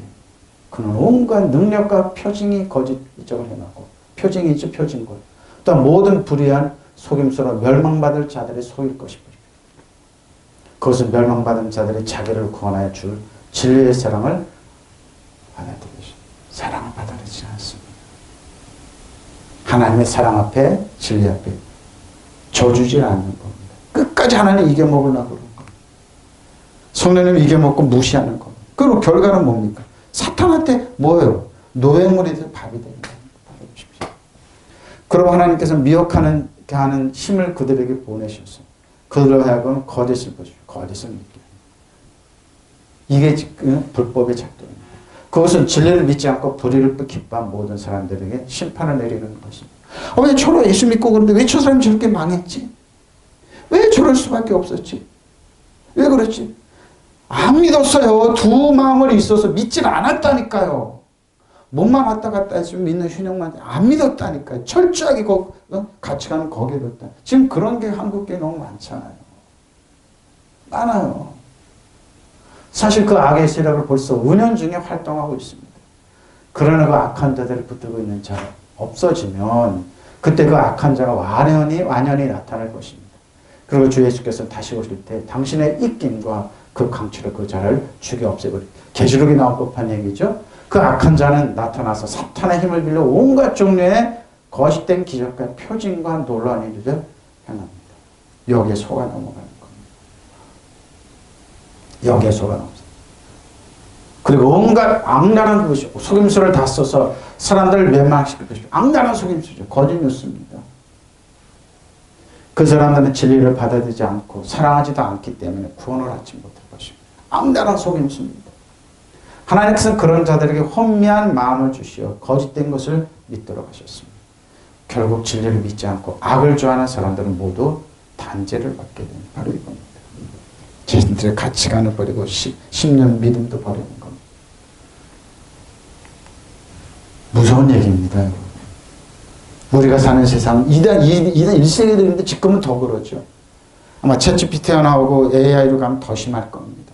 그는 온갖 능력과 표징이 거짓 이적을 해놨고 표징이죠. 표징과 또한 모든 불의한 속임수로 멸망받을 자들의 속일 것입니다. 그것은 멸망받은 자들이 자기를 구원하여 줄 진리의 사랑을 받아들이죠. 사랑을 받아들이지 않습니다. 하나님의 사랑 앞에 진리 앞에 져주지 않는 겁니다. 끝까지 하나님 이겨먹으려고 그러는 겁니다. 성령님 이겨먹고 무시하는 겁니다. 그리고 결과는 뭡니까? 사탄한테 뭐예요? 노예물이 돼 밥이 되는 겁니다. 그럼 하나님께서 미혹하는 힘을 그들에게 보내셔서 그들로 하여금 거짓을 보여주고 거짓을 믿게 합니다. 이게 지금 불법의 작동입니다. 그것은 진리를 믿지 않고 불의를 기뻐한 모든 사람들에게 심판을 내리는 것입니다. 왜 저러 예수 믿고 그런데 왜 저 사람이 저렇게 망했지? 왜 저럴 수밖에 없었지? 왜 그랬지? 안 믿었어요. 두 마음을 있어서 믿질 않았다니까요. 몸만 왔다 갔다 했으면 믿는 신용만 안 믿었다니까요. 철저하게 가치관은 거기에 뒀다. 지금 그런 게 한국교회 너무 많잖아요. 많아요. 사실 그 악의 세력을 벌써 은연중에 활동하고 있습니다. 그러나 그 악한 자들을 붙들고 있는 자가 없어지면 그때 그 악한 자가 완연히 나타날 것입니다. 그리고 주 예수께서는 다시 오실 때 당신의 입김과 그 강취로 그 자를 죽여 없애버립니다. 계시록에 나올 법한 얘기죠. 그 악한 자는 나타나서 사탄의 힘을 빌려 온갖 종류의 거짓된 기적과 표징과 놀라운 일들을 행합니다. 여기에 속아 넘어가는 겁니다. 여기에 속아 넘어가는 그리고 온갖 악랄한 것이 속임수를 다 써서 사람들을 멸망시킬 것이죠. 악랄한 속임수죠. 거짓 뉴스입니다. 그 사람들은 진리를 받아들이지 않고 사랑하지도 않기 때문에 구원을 얻지 못할 것입니다. 악랄한 속임수입니다. 하나님께서는 그런 자들에게 혼미한 마음을 주시어 거짓된 것을 믿도록 하셨습니다. 결국 진리를 믿지 않고 악을 좋아하는 사람들은 모두 단죄를 받게 되는 바로 이겁니다. 자신들의 가치관을 버리고 심는 믿음도 버리는 겁니다. 무서운 얘기입니다. 여러분. 우리가 사는 세상 2단 1세기들인데 지금은 더 그러죠. 아마 챗GPT가 나오고 AI로 가면 더 심할 겁니다.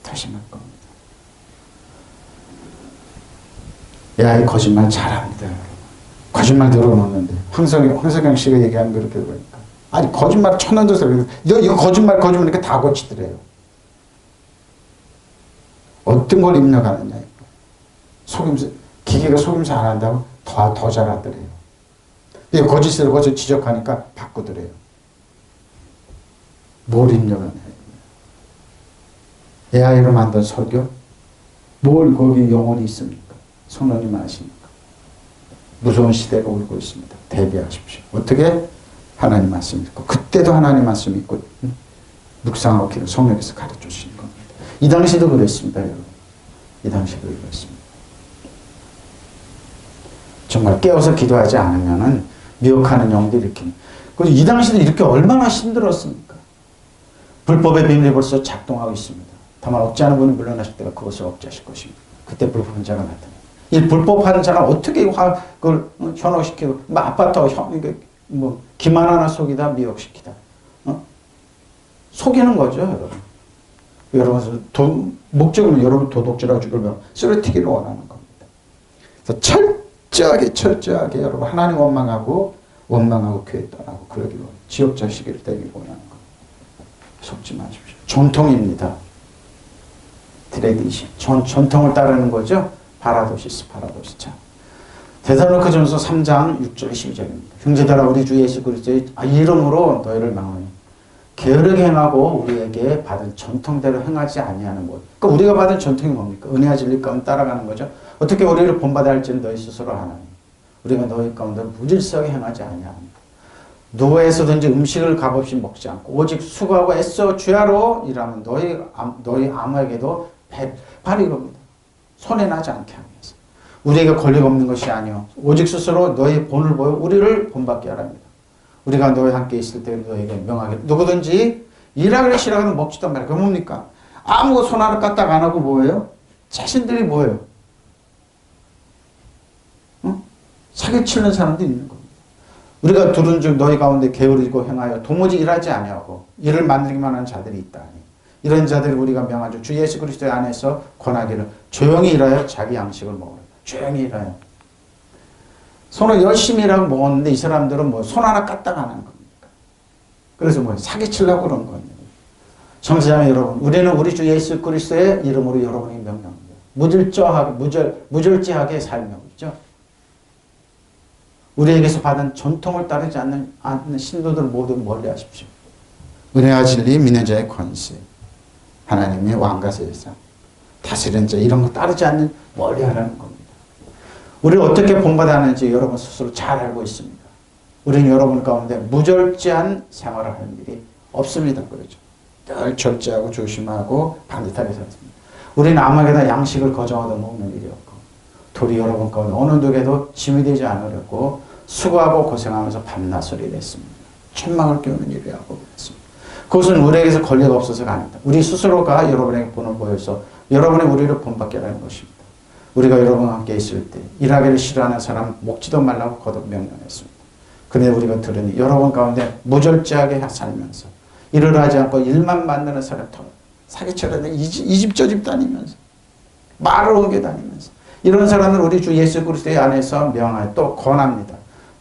더 심할 겁니다. AI 거짓말 잘합니다. 여러분. 거짓말 늘어놓는데 황석영 씨가 얘기하는 거 이렇게 보니까 아니 거짓말 천원져서 이거 거짓말 이렇게 다 고치더래요. 어떤 걸 입력하느냐 속임수 기계가 속임수 안 한다고 더 잘하더래요. 거짓을 거기서 지적하니까 바꾸더래요. 뭘 입력하냐 AI로 만든 설교 뭘 거기 영혼이 있습니까? 성령님 아십니까? 무서운 시대가 오고 있습니다. 대비하십시오. 어떻게? 하나님 말씀 읽고 그때도 하나님 말씀 읽고 묵상하고 기도 성령께서 가르쳐 주시는 겁니다. 이 당시도 그랬습니다. 여러분. 이 당시도 그랬습니다. 정말 깨워서 기도하지 않으면 미혹하는 영들이 일으키는 그리고 이 당시도 이렇게 얼마나 힘들었습니까? 불법의 비밀이 벌써 작동하고 있습니다. 다만 억제하는 분은 물러나실 때가 그것을 억제하실 것입니다. 그때 불법한 자가 나타납니다. 이 불법하는 자가 어떻게 그걸 현혹시키고 아파트 기만 하나 속이다 미혹시키다 속이는 거죠. 여러분 목적은 여러분 도둑질하고 죽으면 쓰러뜨기를 원하는 겁니다. 그래서 철저하게 여러분 하나님 원망하고 교회 떠나고 그러기로 지옥자 시기를 떼기를 원하는 겁니다. 속지 마십시오. 전통입니다. 트레디션 전통을 따르는 거죠. 파라도시스. 데살로니가전서 3장 6절 12절입니다. 형제들아 우리 주 예수 그리스도의 이름으로 너희를 망하니 게으르게 행하고 우리에게 받은 전통대로 행하지 아니하는 것. 그러니까 우리가 받은 전통이 뭡니까? 은혜와 진리 가운데 따라가는 거죠. 어떻게 우리를 본받아야 할지는 너희 스스로 하나니 우리가 너희 가운데 무질서하게 행하지 아니하니 누구에서든지 음식을 값없이 먹지 않고 오직 수고하고 애써 주야로 일하면 너희 아무에게도 배팔이 겁니다. 손해나지 않게 하면서 우리에게 권리가 없는 것이 아니요 오직 스스로 너희 본을 보여 우리를 본받게 하랍니다. 우리가 너희와 함께 있을 때 너희에게 명하게 누구든지 일하기를 싫어하는 먹지도 말라. 그게 뭡니까? 아무 손 하나 까딱 안 하고 뭐예요? 자신들이 뭐예요? 사기치는 사람도 있는 겁니다. 우리가 들은 즉 너희 가운데 게으르고 행하여 도무지 일하지 아니하고 일을 만들기만 하는 자들이 있다니 이런 자들을 우리가 명하죠. 주 예수 그리스도 안에서 권하기를 조용히 일하여 자기 양식을 먹으라. 조용히 일하여. 손을 열심히 일하고 먹었는데 이 사람들은 손 하나 까딱 안 하는 겁니까? 그래서 사기치려고 그런 겁니다. 청취자님 여러분, 우리는 우리 주 예수 그리스도의 이름으로 여러분에게 명령합니다. 무절제하게 살며죠. 우리에게서 받은 전통을 따르지 않는 신도들 모두 멀리 하십시오. 은혜와 진리, 믿는 자의 권세, 하나님의 왕과 세상, 다스리는 자 이런 거 따르지 않는 멀리 하라는 겁니다. 우리를 어떻게 본받아야 하는지 여러분 스스로 잘 알고 있습니다. 우리는 여러분 가운데 무절제한 생활을 하는 일이 없습니다. 그러죠. 늘 절제하고 조심하고 반듯하게 살았습니다. 우리는 암흑에다 양식을 거저 얻어 먹는 일이었고 돌이 여러 번 가운데 어느 누구에도 짐이 되지 않으려고 수고하고 고생하면서 밤낮을 일했습니다. 천막을 끼우는 일을 하고 그랬습니다. 그것은 우리에게서 권리가 없어서가 아닙니다. 우리 스스로가 여러분에게 본을 보여서 여러분이 우리를 본받게 하는 것입니다. 우리가 여러분과 함께 있을 때 일하기를 싫어하는 사람 먹지도 말라고 거듭 명령했습니다. 그런데 우리가 들으니 여러분 가운데 무절제하게 살면서 일을 하지 않고 일만 만드는 사람 사기쳐라는 이 집 저 집 다니면서 말을 옮겨 다니면서 이런 사람은 우리 주 예수 그리스도의 안에서 명하여 또 권합니다.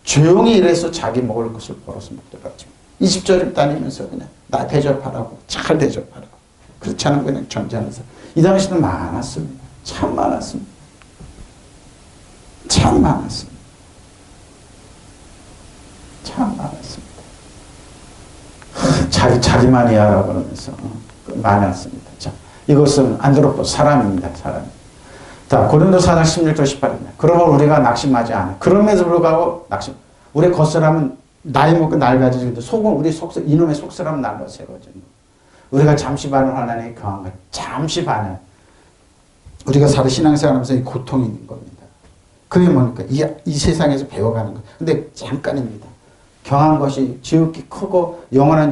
조용히 일해서 자기 먹을 것을 벌어서 먹도록 하지. 이 집 저 집 다니면서 그냥 나 대접하라고 잘 대접하라고 그렇지 않으면 그냥 존재하는 사람. 이 당시는 많았습니다. 참 많았습니다. 참 많았습니다. 참 많았습니다. 자기만이 하라 그러면서 많았습니다. 자, 이것은 안드로포 사람입니다. 사람. 자, 고린도 4장 16절 18입니다. 그러면 우리가 낙심하지 않아. 그럼에도 불구하고 낙심. 우리 겉사람은 나이 먹고 낡아지는데 속은 우리 이놈의 속사람은 날로 새거든요. 우리가 잠시 반은 하나님의 경한 것. 잠시 반은 우리가 신앙생활하면서 이 고통이 있는 겁니다. 그게 뭡니까? 이 세상에서 배워가는 것. 근데 잠깐입니다. 경한 것이 지극히 크고 영원한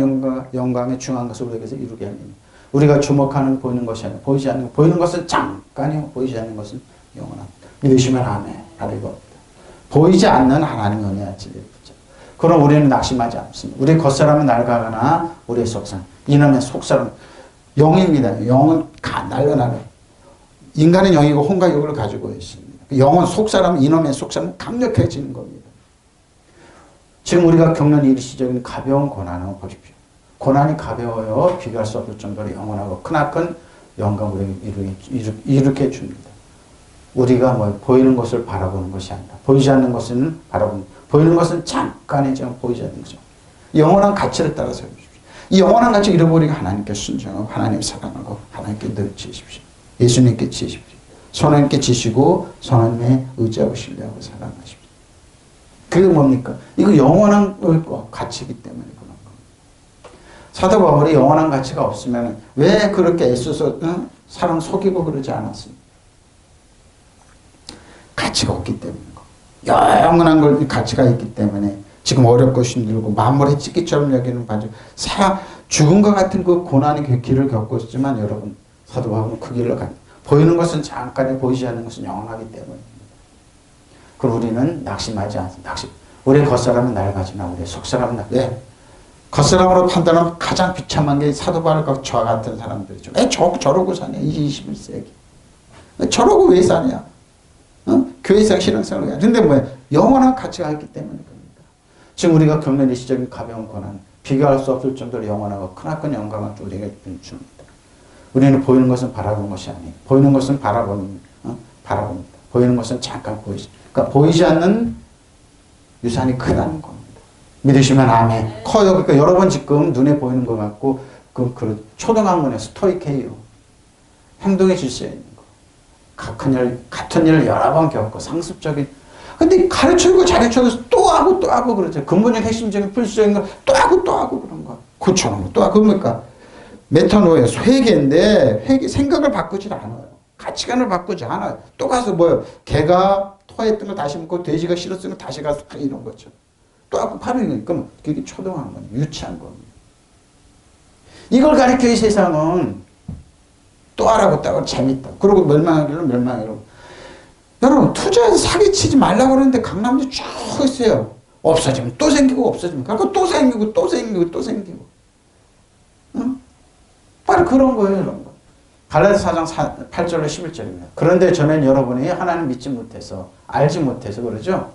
영광에 중요한 것을 우리에게서 이루게 합니다. 우리가 주목하는 보이는 것이 아니라 보이지 않는 것. 보이는 것은 잠깐이요. 보이지 않는 것은 영원합니다. 믿으시면 아멘. 하리고 보이지 않는 하나님의 은혜와 진리를 붙잡고. 그럼 우리는 낙심하지 않습니다. 우리 겉사람은 낡아가나 우리의 속사람. 이놈의 속사람 영입니다. 영은 날려나려. 인간은 영이고 혼과 육을 가지고 있습니다. 영은 속사람, 이놈의 속사람은 강력해지는 겁니다. 지금 우리가 겪는 일시적인 가벼운 고난은 보십시오. 고난이 가벼워요. 비교할 수 없을 정도로 영원하고 크나큰 영광을 일으켜 줍니다. 우리가 보이는 것을 바라보는 것이 아니라 보이지 않는 것은 바라보는 보이는 것은 잠깐의 지금 보이지 않는 거죠. 영원한 가치를 따라서 해주십시오. 이 영원한 가치 잃어버리고 하나님께 순종하고 하나님 사랑하고 하나님께 늘 지십시오. 예수님께 지십시오. 선하님께 지시고 선하님에 의지하고 신뢰하고 사랑하십시오. 그게 뭡니까? 이거 영원한 가치이기 때문에 그런 겁니다. 사도 바울이 영원한 가치가 없으면 왜 그렇게 애써서 사람 속이고 그러지 않았습니까? 가치가 없기 때문인 거. 영원한 걸 가치가 있기 때문에 지금 어렵고 힘들고 만물의 찢기처럼 여기는 반죽 죽음과 같은 그 고난의 그 길을 겪고 있지만 여러분 사도 바울은 그 길로 갑니다. 보이는 것은 잠깐에 보이지 않는 것은 영원하기 때문입니다. 그럼 우리는 낙심하지 않습니다. 우리의 겉사람은 낡아지나 우리의 속사람은 왜? 겉사람으로 판단하면 가장 비참한 게 사도 바울과 저와 같은 사람들이죠. 왜 저러고 사냐? 21세기. 저러고 왜 사냐? 교회상 신앙생활을 왜 하냐? 근데 뭐야? 영원한 가치가 있기 때문에 그럽니다. 지금 우리가 겪는 일시적인 가벼운 고난, 비교할 수 없을 정도로 영원하고 크나큰 영광을 우리에게 줍니다. 우리는 보이는 것은 바라보는 것이 아니에요. 보이는 것은 바라봅니다. 보이는 것은 잠깐 보이지. 그러니까 보이지 않는 유산이 크다는 겁니다. 믿으시면 아멘. 커요. 그러니까 여러분 지금 눈에 보이는 것 같고 그 초등학문에 스토이케이로 행동의 질서에 있는 거. 같은 일을 여러 번 겪고 상습적인 근데 가르치고 잘해줘도 또 하고 그러죠. 근본적 핵심적인 필수적인 걸 또 하고 그런 거. 고쳐놓은 거 또 하고 그러니까 메타노예요. 회개인데 생각을 바꾸질 않아요. 가치관을 바꾸지 않아요. 또 가서 개가 토했던 거 다시 먹고 돼지가 싫었으면 다시 가서 이런 거죠. 또 하고 바로 그러니까 그게 초등한 건 유치한 겁니다. 이걸 가르쳐 이 세상은 또 하라고 재밌다. 그리고 멸망하기로 멸망하기로. 여러분 투자해서 사기치지 말라고 그러는데 강남도 쭉 있어요. 없어지면 또 생기고 없어지면 그리고 또 생기고 또 생기고 또 생기고. 응? 바로 그런 거예요. 이런 거. 갈라디아서 4장 8절로 11절입니다. 그런데 저는 여러분이 하나님 믿지 못해서 알지 못해서 그러죠.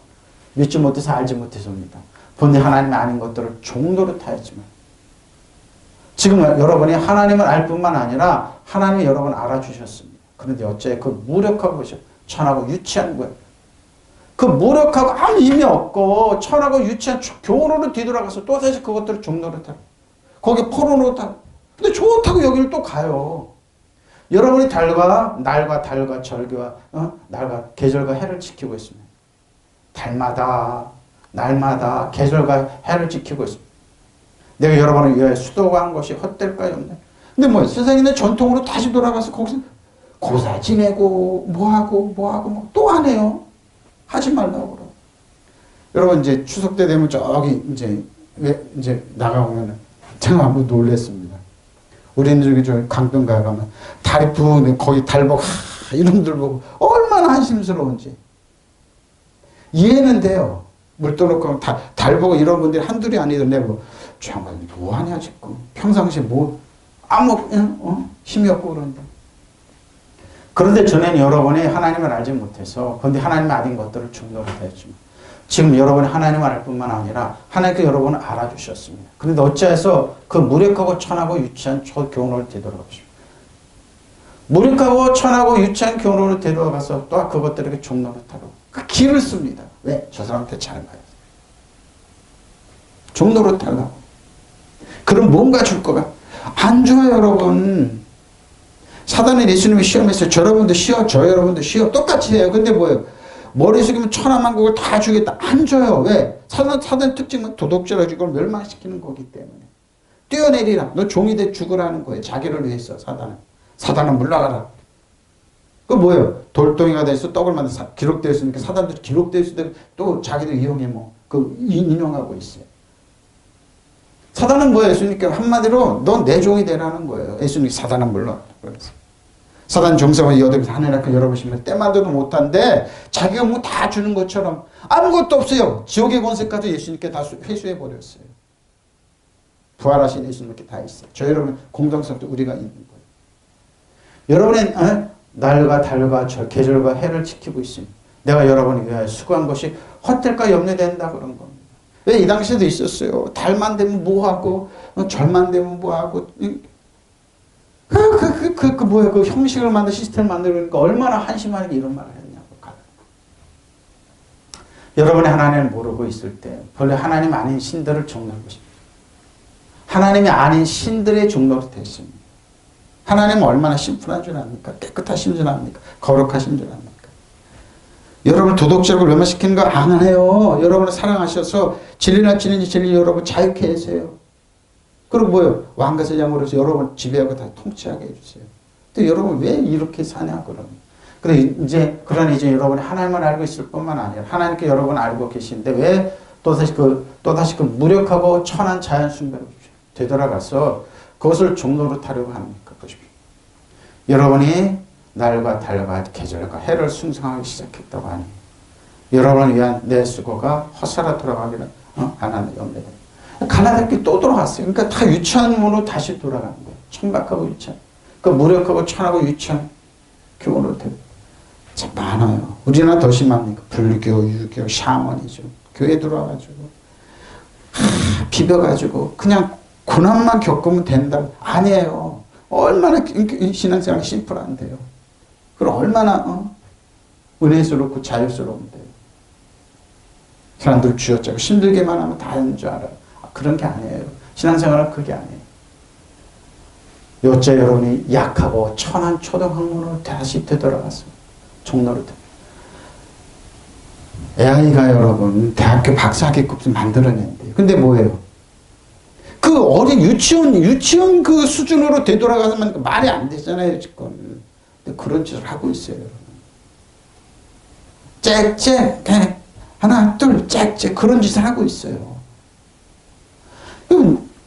믿지 못해서 알지 못해서입니다. 본래 하나님이 아닌 것들을 종로로 타였지만 지금 여러분이 하나님을 알 뿐만 아니라 하나님이 여러분 알아주셨습니다. 그런데 어째 그 무력하고 천하고 유치한 거예요. 그 무력하고 아무 의미 없고 천하고 유치한 교훈으로 뒤돌아가서 또 다시 그것들을 종로로 타고 거기 포로로 타고 근데 좋다고 여기를 또 가요. 여러분이 날과 달과 절기와 날과 계절과 해를 지키고 있습니다. 달마다 날마다 계절과 해를 지키고 있습니다. 내가 여러분을 위해 수도가 한 것이 헛될까요? 없네. 근데 뭐 세상에 있는 전통으로 다시 돌아가서 거기서 고사 지내고 뭐하고 또 안 해요. 하지 말라고 그러. 여러분 이제 추석 때 되면 저기 이제 나가보면 제가 한번 놀랬습니다. 우리는 저기 저 강변가에 가면 다리 부은 거기 달 보고 이놈들 보고 얼마나 한심스러운지 이해는 돼요. 물 떠놓고 달 보고 이런 분들이 한둘이 아니던데 뭐 정말 뭐하냐 지금 평상시에 뭐 아무 힘이 없고 그런데. 그런데 전에는 여러분이 하나님을 알지 못해서 그런데 하나님의 아닌 것들을 중독을 했지만 지금 여러분이 하나님을 알 뿐만 아니라 하나님께 여러분을 알아주셨습니다. 그런데 어찌해서 그 무력하고 천하고 유치한 교훈을 되돌아가십시오. 무력하고 천하고 유치한 교훈을 되돌아가서 또 그것들에게 종노릇하고 그 길을 씁니다. 왜? 저 사람한테 잘 봐요. 종노릇하려고. 그럼 뭔가 줄 거가 안 줘요, 여러분. 사단은 예수님이 시험했어요. 여러분도 시험, 저 여러분도 시험 똑같이 해요. 근데 뭐예요? 머리 숙이면 천하만국을 다 주겠다. 안 줘요. 왜? 사단 특징은 도덕질을 이걸 멸망시키는 거기 때문에. 뛰어내리라. 너 종이 돼 죽으라는 거예요. 자기를 위해서 사단은. 사단은 물러가라. 그 뭐예요? 돌덩이가 돼서 떡을 만들어 기록되어 있으니까 사단들이 기록되어 있을 때 또 자기들 이용해 인용하고 있어요. 사단은 뭐예요? 예수님께 한마디로 넌 내 종이 되라는 거예요. 예수님 사단은 물러가라. 그래서. 사단 정성을 여덟에서 하늘에 열어보시면 때만도 못한데 자기가 뭐 다 주는 것처럼 아무것도 없어요. 지옥의 권세까지 예수님께 다 회수해 버렸어요. 부활하신 예수님께 다 있어요. 저 여러분 공동성도 우리가 있는 거예요. 여러분의 날과 달과 계절과 해를 지키고 있습니다. 내가 여러분을 위하여 수고한 것이 헛될까 염려된다 그런 겁니다. 왜 이 당시에도 있었어요. 달만 되면 뭐하고 절만 되면 뭐하고 뭐야, 그 형식을 만든 시스템을 만들니까 얼마나 한심하게 이런 말을 했냐고. 여러분이 하나님을 모르고 있을 때, 본래 하나님 아닌 신들을 종노하고 싶습니다. 하나님이 아닌 신들의 종노로 됐습니다. 하나님은 얼마나 심플한 줄 압니까? 깨끗하신 줄 압니까? 거룩하신 줄 압니까? 여러분 도덕적으로 멸망시키는 거 안 해요. 여러분을 사랑하셔서 진리나 진리인지 진리 여러분 자유케 하세요. 그리고 뭐요? 왕가세장으로서 여러분 지배하고 다 통치하게 해주세요. 근데 여러분 왜 이렇게 사냐 그러면. 근데 이제 여러분이 하나님을 알고 있을 뿐만 아니라 하나님께 여러분 알고 계신데 왜 또다시 그 무력하고 천한 자연 숭배로 되돌아가서 그것을 종로로 타려고 합니까? 보십시오. 여러분이 날과 달과 계절과 해를 숭상하기 시작했다고 하니 여러분을 위한 내 수고가 헛살아 돌아가기를 안 하는 염려다. 갈라디아께 또 돌아갔어요. 그러니까 다 유치한으로 다시 돌아가는 거예요. 천박하고 유치한. 그 무력하고 천하고 유치한 교훈으로 되고. 참 많아요. 우리나라 더 심합니까? 불교, 유교, 샤머니즘. 교회 들어와가지고 비벼가지고 그냥 고난만 겪으면 된다. 아니에요. 얼마나 신앙생활이 심플한데요. 그럼 얼마나 은혜스럽고 자유스러운데요. 사람들 쥐어짜고 힘들게만 하면 다 하는 줄 알아요. 그런 게 아니에요. 신앙생활은 그게 아니에요. 여자 여러분이 약하고 천한 초등학문으로 다시 되돌아갔습니다. 종로로 AI가 여러분 대학교 박사학위급 만들어낸대요. 근데 뭐예요? 그 어린 유치원 그 수준으로 되돌아가면 말이 안 되잖아요, 지금. 근데 그런 짓을 하고 있어요, 여러분. 짹짹, 하나, 둘, 짹짹, 그런 짓을 하고 있어요.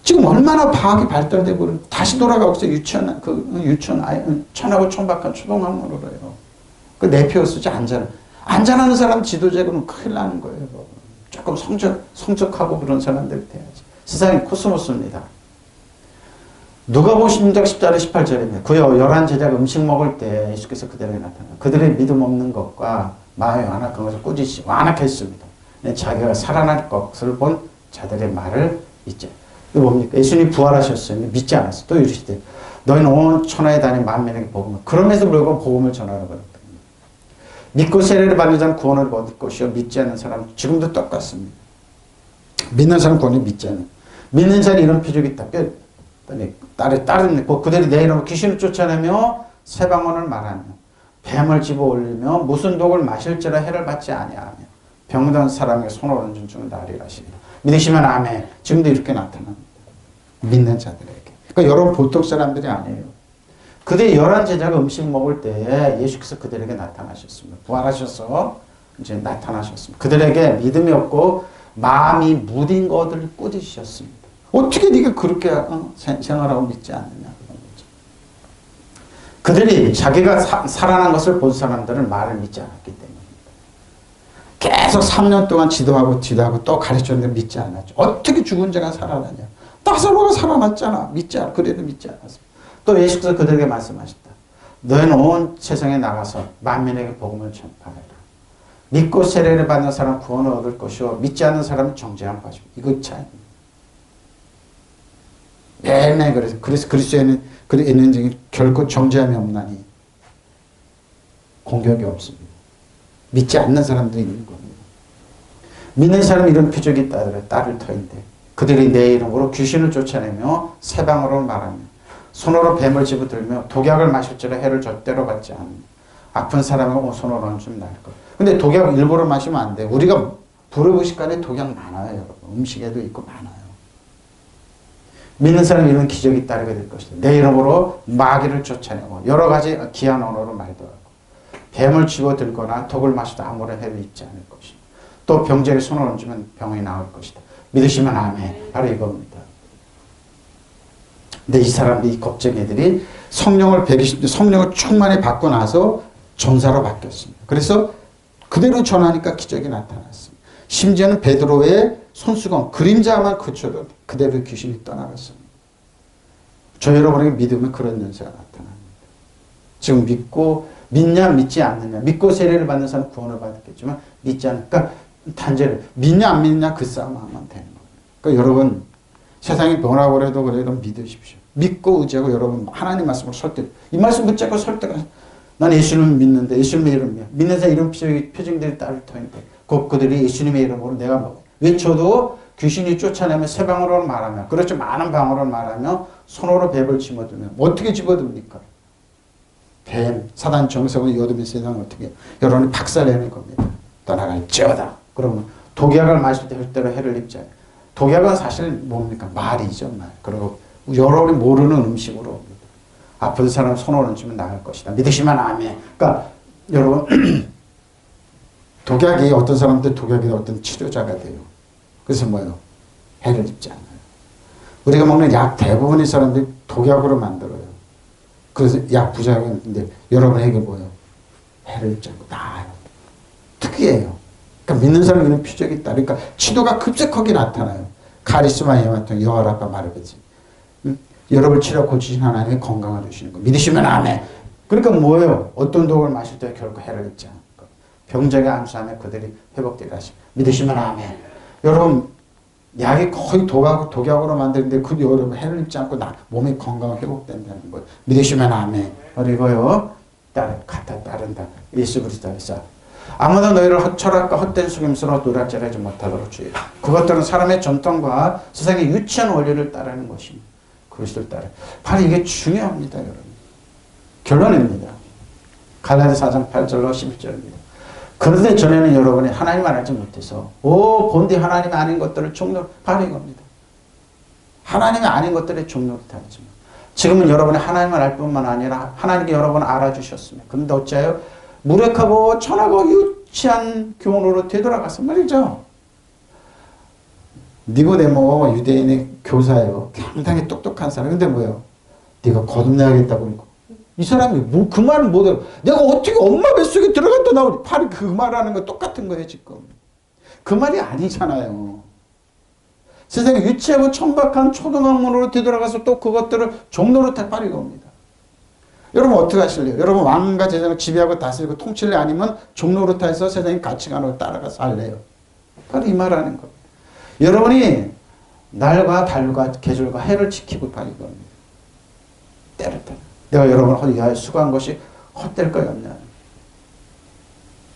지금 얼마나 과학이 발달되고 다시 돌아가고 있어요. 유치원, 천하고 천박한 초등학문으로 해요. 그 내표 쓰지, 안전하는 사람 지도자고는 큰일 나는 거예요. 조금 성적하고 그런 사람들 돼야지. 세상이 코스모스입니다. 누가복음 16장 10절에 18절입니다. 그여 11제자가 음식 먹을 때 예수께서 그들에게 나타나 그들의 믿음 없는 것과 마음이 완악한 것을 꾸짖으시고 완악했습니다. 자기가 살아날 것을 본 자들의 말을 믿지. 이거 뭡니까? 예수님이 부활하셨어요. 믿지 않았어. 또 이르시되 너희는 온 천하에 다닌 만민에게 복음을 그럼에도 불구하고 복음을 전하라고 그랬다. 믿고 세례를 받는 자는 구원을 얻을 것이요 믿지 않는 사람은 지금도 똑같습니다. 믿는 사람은 구원을 믿지 않는. 믿는 자는 이런 표적이 있다. 다른 그들이 내 이름으로 귀신을 쫓아내며 새 방언을 말하며 뱀을 집어 올리며 무슨 독을 마실지라 해를 받지 아니하며 병든 사람에게 손을 얹은 중은 나으리라 하시리라. 믿으시면 아멘. 지금도 이렇게 나타납니다. 믿는 자들에게. 그러니까 여러분 보통 사람들이 아니에요. 그들의 11제자가 음식 먹을 때 예수께서 그들에게 나타나셨습니다. 부활하셔서 이제 나타나셨습니다. 그들에게 믿음이 없고 마음이 무딘 것들을 꾸짖으셨습니다. 어떻게 네가 그렇게 생활하고 믿지 않느냐. 그들이 자기가 살아난 것을 본 사람들은 말을 믿지 않았기 때문입니다. 계속 3년 동안 지도하고 또 가르쳤는데 믿지 않았죠. 어떻게 죽은 자가 살아나냐. 나사로가 살아났잖아. 그래도 믿지 않았습니다. 또 예수께서 그들에게 말씀하셨다. 너희는 온 세상에 나가서 만민에게 복음을 전파하라. 믿고 세례를 받는 사람은 구원을 얻을 것이요 믿지 않는 사람은 정죄함 받으시고. 이거 차이입니다. 매일매일 그래서 그리스도에는 있는 중에 결코 정죄함이 없나니 공격이 없습니다. 믿지 않는 사람들이 있는 겁니다. 믿는 사람은 이런 표적이 따를 터인데 그들이 내 이름으로 귀신을 쫓아내며 새 방언으로 말하며 손으로 뱀을 집어들며 독약을 마실지라 해를 절대로 받지 않으며 아픈 사람을 손으로 얹으면 나을 것. 근데 독약 일부러 마시면 안 돼. 우리가 불의식간에 독약 많아요. 여러분. 음식에도 있고 많아요. 믿는 사람이 이런 기적이 따르게 될 것이다. 내 이름으로 마귀를 쫓아내고 여러 가지 귀한 언어로 말도 하고 뱀을 집어들거나 독을 마셔도 아무런 해를 입지 않을 것이다. 또 병자에게 손을 얹으면 병이 나을 것이다. 믿으시면 아멘. 바로 이겁니다. 근데 이 사람들이, 이 겁쟁이들이 성령을 충만히 받고 나서 전사로 바뀌었습니다. 그래서 그대로 전하니까 기적이 나타났습니다. 심지어는 베드로의 손수건, 그림자만 그쳐도 그대로 귀신이 떠나갔습니다. 저 여러분에게 믿으면 그런 연세가 나타납니다. 지금 믿냐 믿지 않느냐. 믿고 세례를 받는 사람은 구원을 받았겠지만 믿지 않으니까 단죄를 믿냐 안 믿냐 그 싸움 하면 되는 거예요. 그러니까 여러분 세상이 뭐라고 해도 그래도 믿으십시오. 믿고 의지하고 여러분 하나님 말씀을 설득. 이 말씀 붙잡고 설득하세요. 난 예수님을 믿는데 예수님의 이름이야. 믿는 사람 이런 표정들이 따를 터인데 곧 그들이 예수님의 이름으로 내가 외쳐도 귀신이 쫓아내면 새 방언으로 말하며 그렇죠. 많은 방언으로 말하며 손으로 뱀을 집어들면 어떻게 집어듭니까? 뱀, 사단 정석을 여두면 세상을 어떻게 여러분이 박살내는 겁니다. 떠나갈지어다. 그러면 독약을 마실 때 절대로 해를 입지 않아요. 독약은 사실 뭡니까? 말이죠. 말. 그리고 여러분이 모르는 음식으로 옵니다. 아픈 사람 손을 얹으면 나을 것이다. 믿으시면 아멘. 그러니까 여러분 독약이 어떤 사람들 독약이 어떤 치료자가 돼요. 그래서 뭐예요? 해를 입지 않아요. 우리가 먹는 약 대부분의 사람들이 독약으로 만들어요. 그래서 약 부작용인데 여러분에게 뭐예요? 해를 입지 않고 나아요. 특이해요. 그러니까 믿는 사람이 있는 표적이 있다. 그러니까 치료가 급속하게 나타나요. 카리스마 헤마톤 여호와라파 마르베지. 여러분 치료 고치신 하나님의 건강을 주시는 거. 믿으시면 아멘. 그러니까 뭐예요? 어떤 독을 마실 때 결코 해를 입지 않을 거. 병자가 안수하면 그들이 회복되게 하시고. 믿으시면 아멘. 여러분 약이 거의 독약으로 만드는데 그 여러분 해를 입지 않고 몸의 건강을 회복된다는 거예요. 믿으시면 아멘. 그리고요. 갖다 따른다. 예수 그리스도에서 아무도 너희를 철학과 헛된 속임수로 노략질하지 못하도록 주의해. 그것들은 사람의 전통과 세상의 유치한 원리를 따르는 것입니다. 그리스도를 따라. 바로 이게 중요합니다, 여러분. 결론입니다. 갈라디아서 4장 8절로 11절입니다. 그런데 전에는 여러분이 하나님을 알지 못해서 본디 하나님이 아닌 것들을 종로로 바로 이겁니다. 하나님이 아닌 것들의 종로를 타지만 지금은 여러분이 하나님을 알 뿐만 아니라 하나님께 여러분을 알아주셨습니다. 그런데 어째요? 무력하고 천하고 유치한 교훈으로 되돌아가서 말이죠. 니고데모 유대인의 교사예요. 상당히 똑똑한 사람. 근데 뭐예요? 네가 거듭나야겠다고 그러고. 이 사람이 그 말을 못 알아. 내가 어떻게 엄마 뱃속에 들어갔다 나오지? 바로 그 말하는 거 똑같은 거예요, 지금. 그 말이 아니잖아요. 세상에 유치하고 천박한 초등학문으로 되돌아가서 또 그것들을 종로로 바로 이겁니다. 여러분 어떻게 하실래요? 여러분 왕과 제장을 지배하고 다스리고 통치를 아니면 종로로 타서 세상의 가치관으로 따라가서 할래요? 바로 이 말하는 겁니다. 여러분이 날과 달과 계절과 해를 지키고 바로 이겁니다. 때를 따라. 내가 여러분을 위하여 수고한 것이 헛될 거 없냐.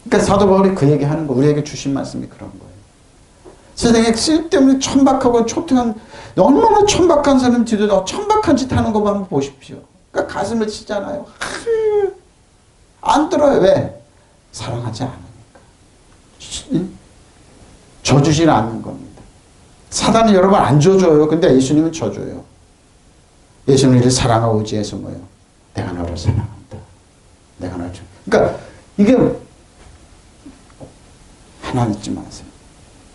그러니까 사도 바울이 그 얘기하는 거, 우리에게 주신 말씀이 그런 거예요. 세상에 쓸데없는 천박하고 초등한, 얼마나 천박한 사람 뒤도 천박한 짓 하는 것만 한번 보십시오. 그러니까 가슴을 치잖아요. 안 들어요. 왜? 사랑하지 않으니까. 져주지는 않는 겁니다. 사단은 여러분 안 져줘요. 근데 예수님은 져줘요. 예수는 이를 사랑하고 의지해서 뭐예요? 내가 너를 사랑한다. 내가 너를 그러니까 이게 하나 잊지 마세요.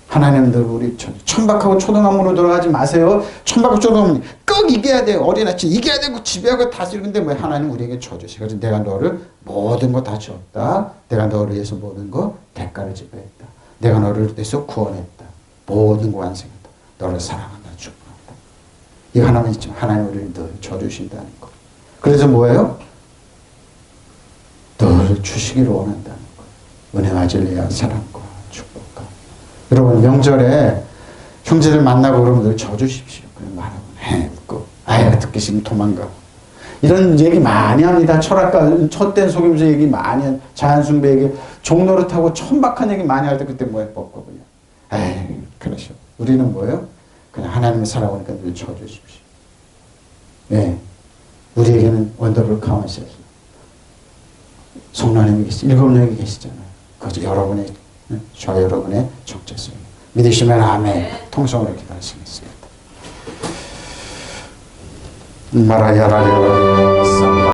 하나님은 늘 우리 천박하고 초등학문으로 돌아가지 마세요. 천박하고 초등학문 꼭 이겨야 돼요. 어린아치 이겨야 되고 지배하고 다스리는데 뭐 하나님 우리에게 줘주세요. 그래서 내가 너를 모든 거 다 줬다. 내가 너를 위해서 모든 거 대가를 지배했다. 내가 너를 위해서 구원했다. 모든 거 완성했다. 너를 사랑한다. 축복한다. 이 하나만 있지만 하나님 우리를 늘 줘주신다는 거. 그래서 뭐예요? 늘 주시기를 원한다는 거. 은혜와 진리와 사랑과 축복과. 여러분 명절에 형제들 만나고 그러면 늘 져주십시오. 그냥 말하고 웃고 아예 듣기 싫으면 도망가고 이런 얘기 많이 합니다. 철학가 촛대 속이면서 얘기 많이 한 자연숭배 얘기 종노릇하고 천박한 얘기 많이 할 때 그때 뭐에 뻗고 그냥 에이 그러셔. 우리는 뭐예요? 그냥 하나님을 살아오니까 늘 져주십시오. 예, 우리에게는 원더풀 카운셀 성령님이 계시 7명이 계시잖아요. 그것이 여러분의 저 여러분의 적재성입니다. 믿으시면 아멘. 통성으로 기도하시겠습니다. 마라야라리라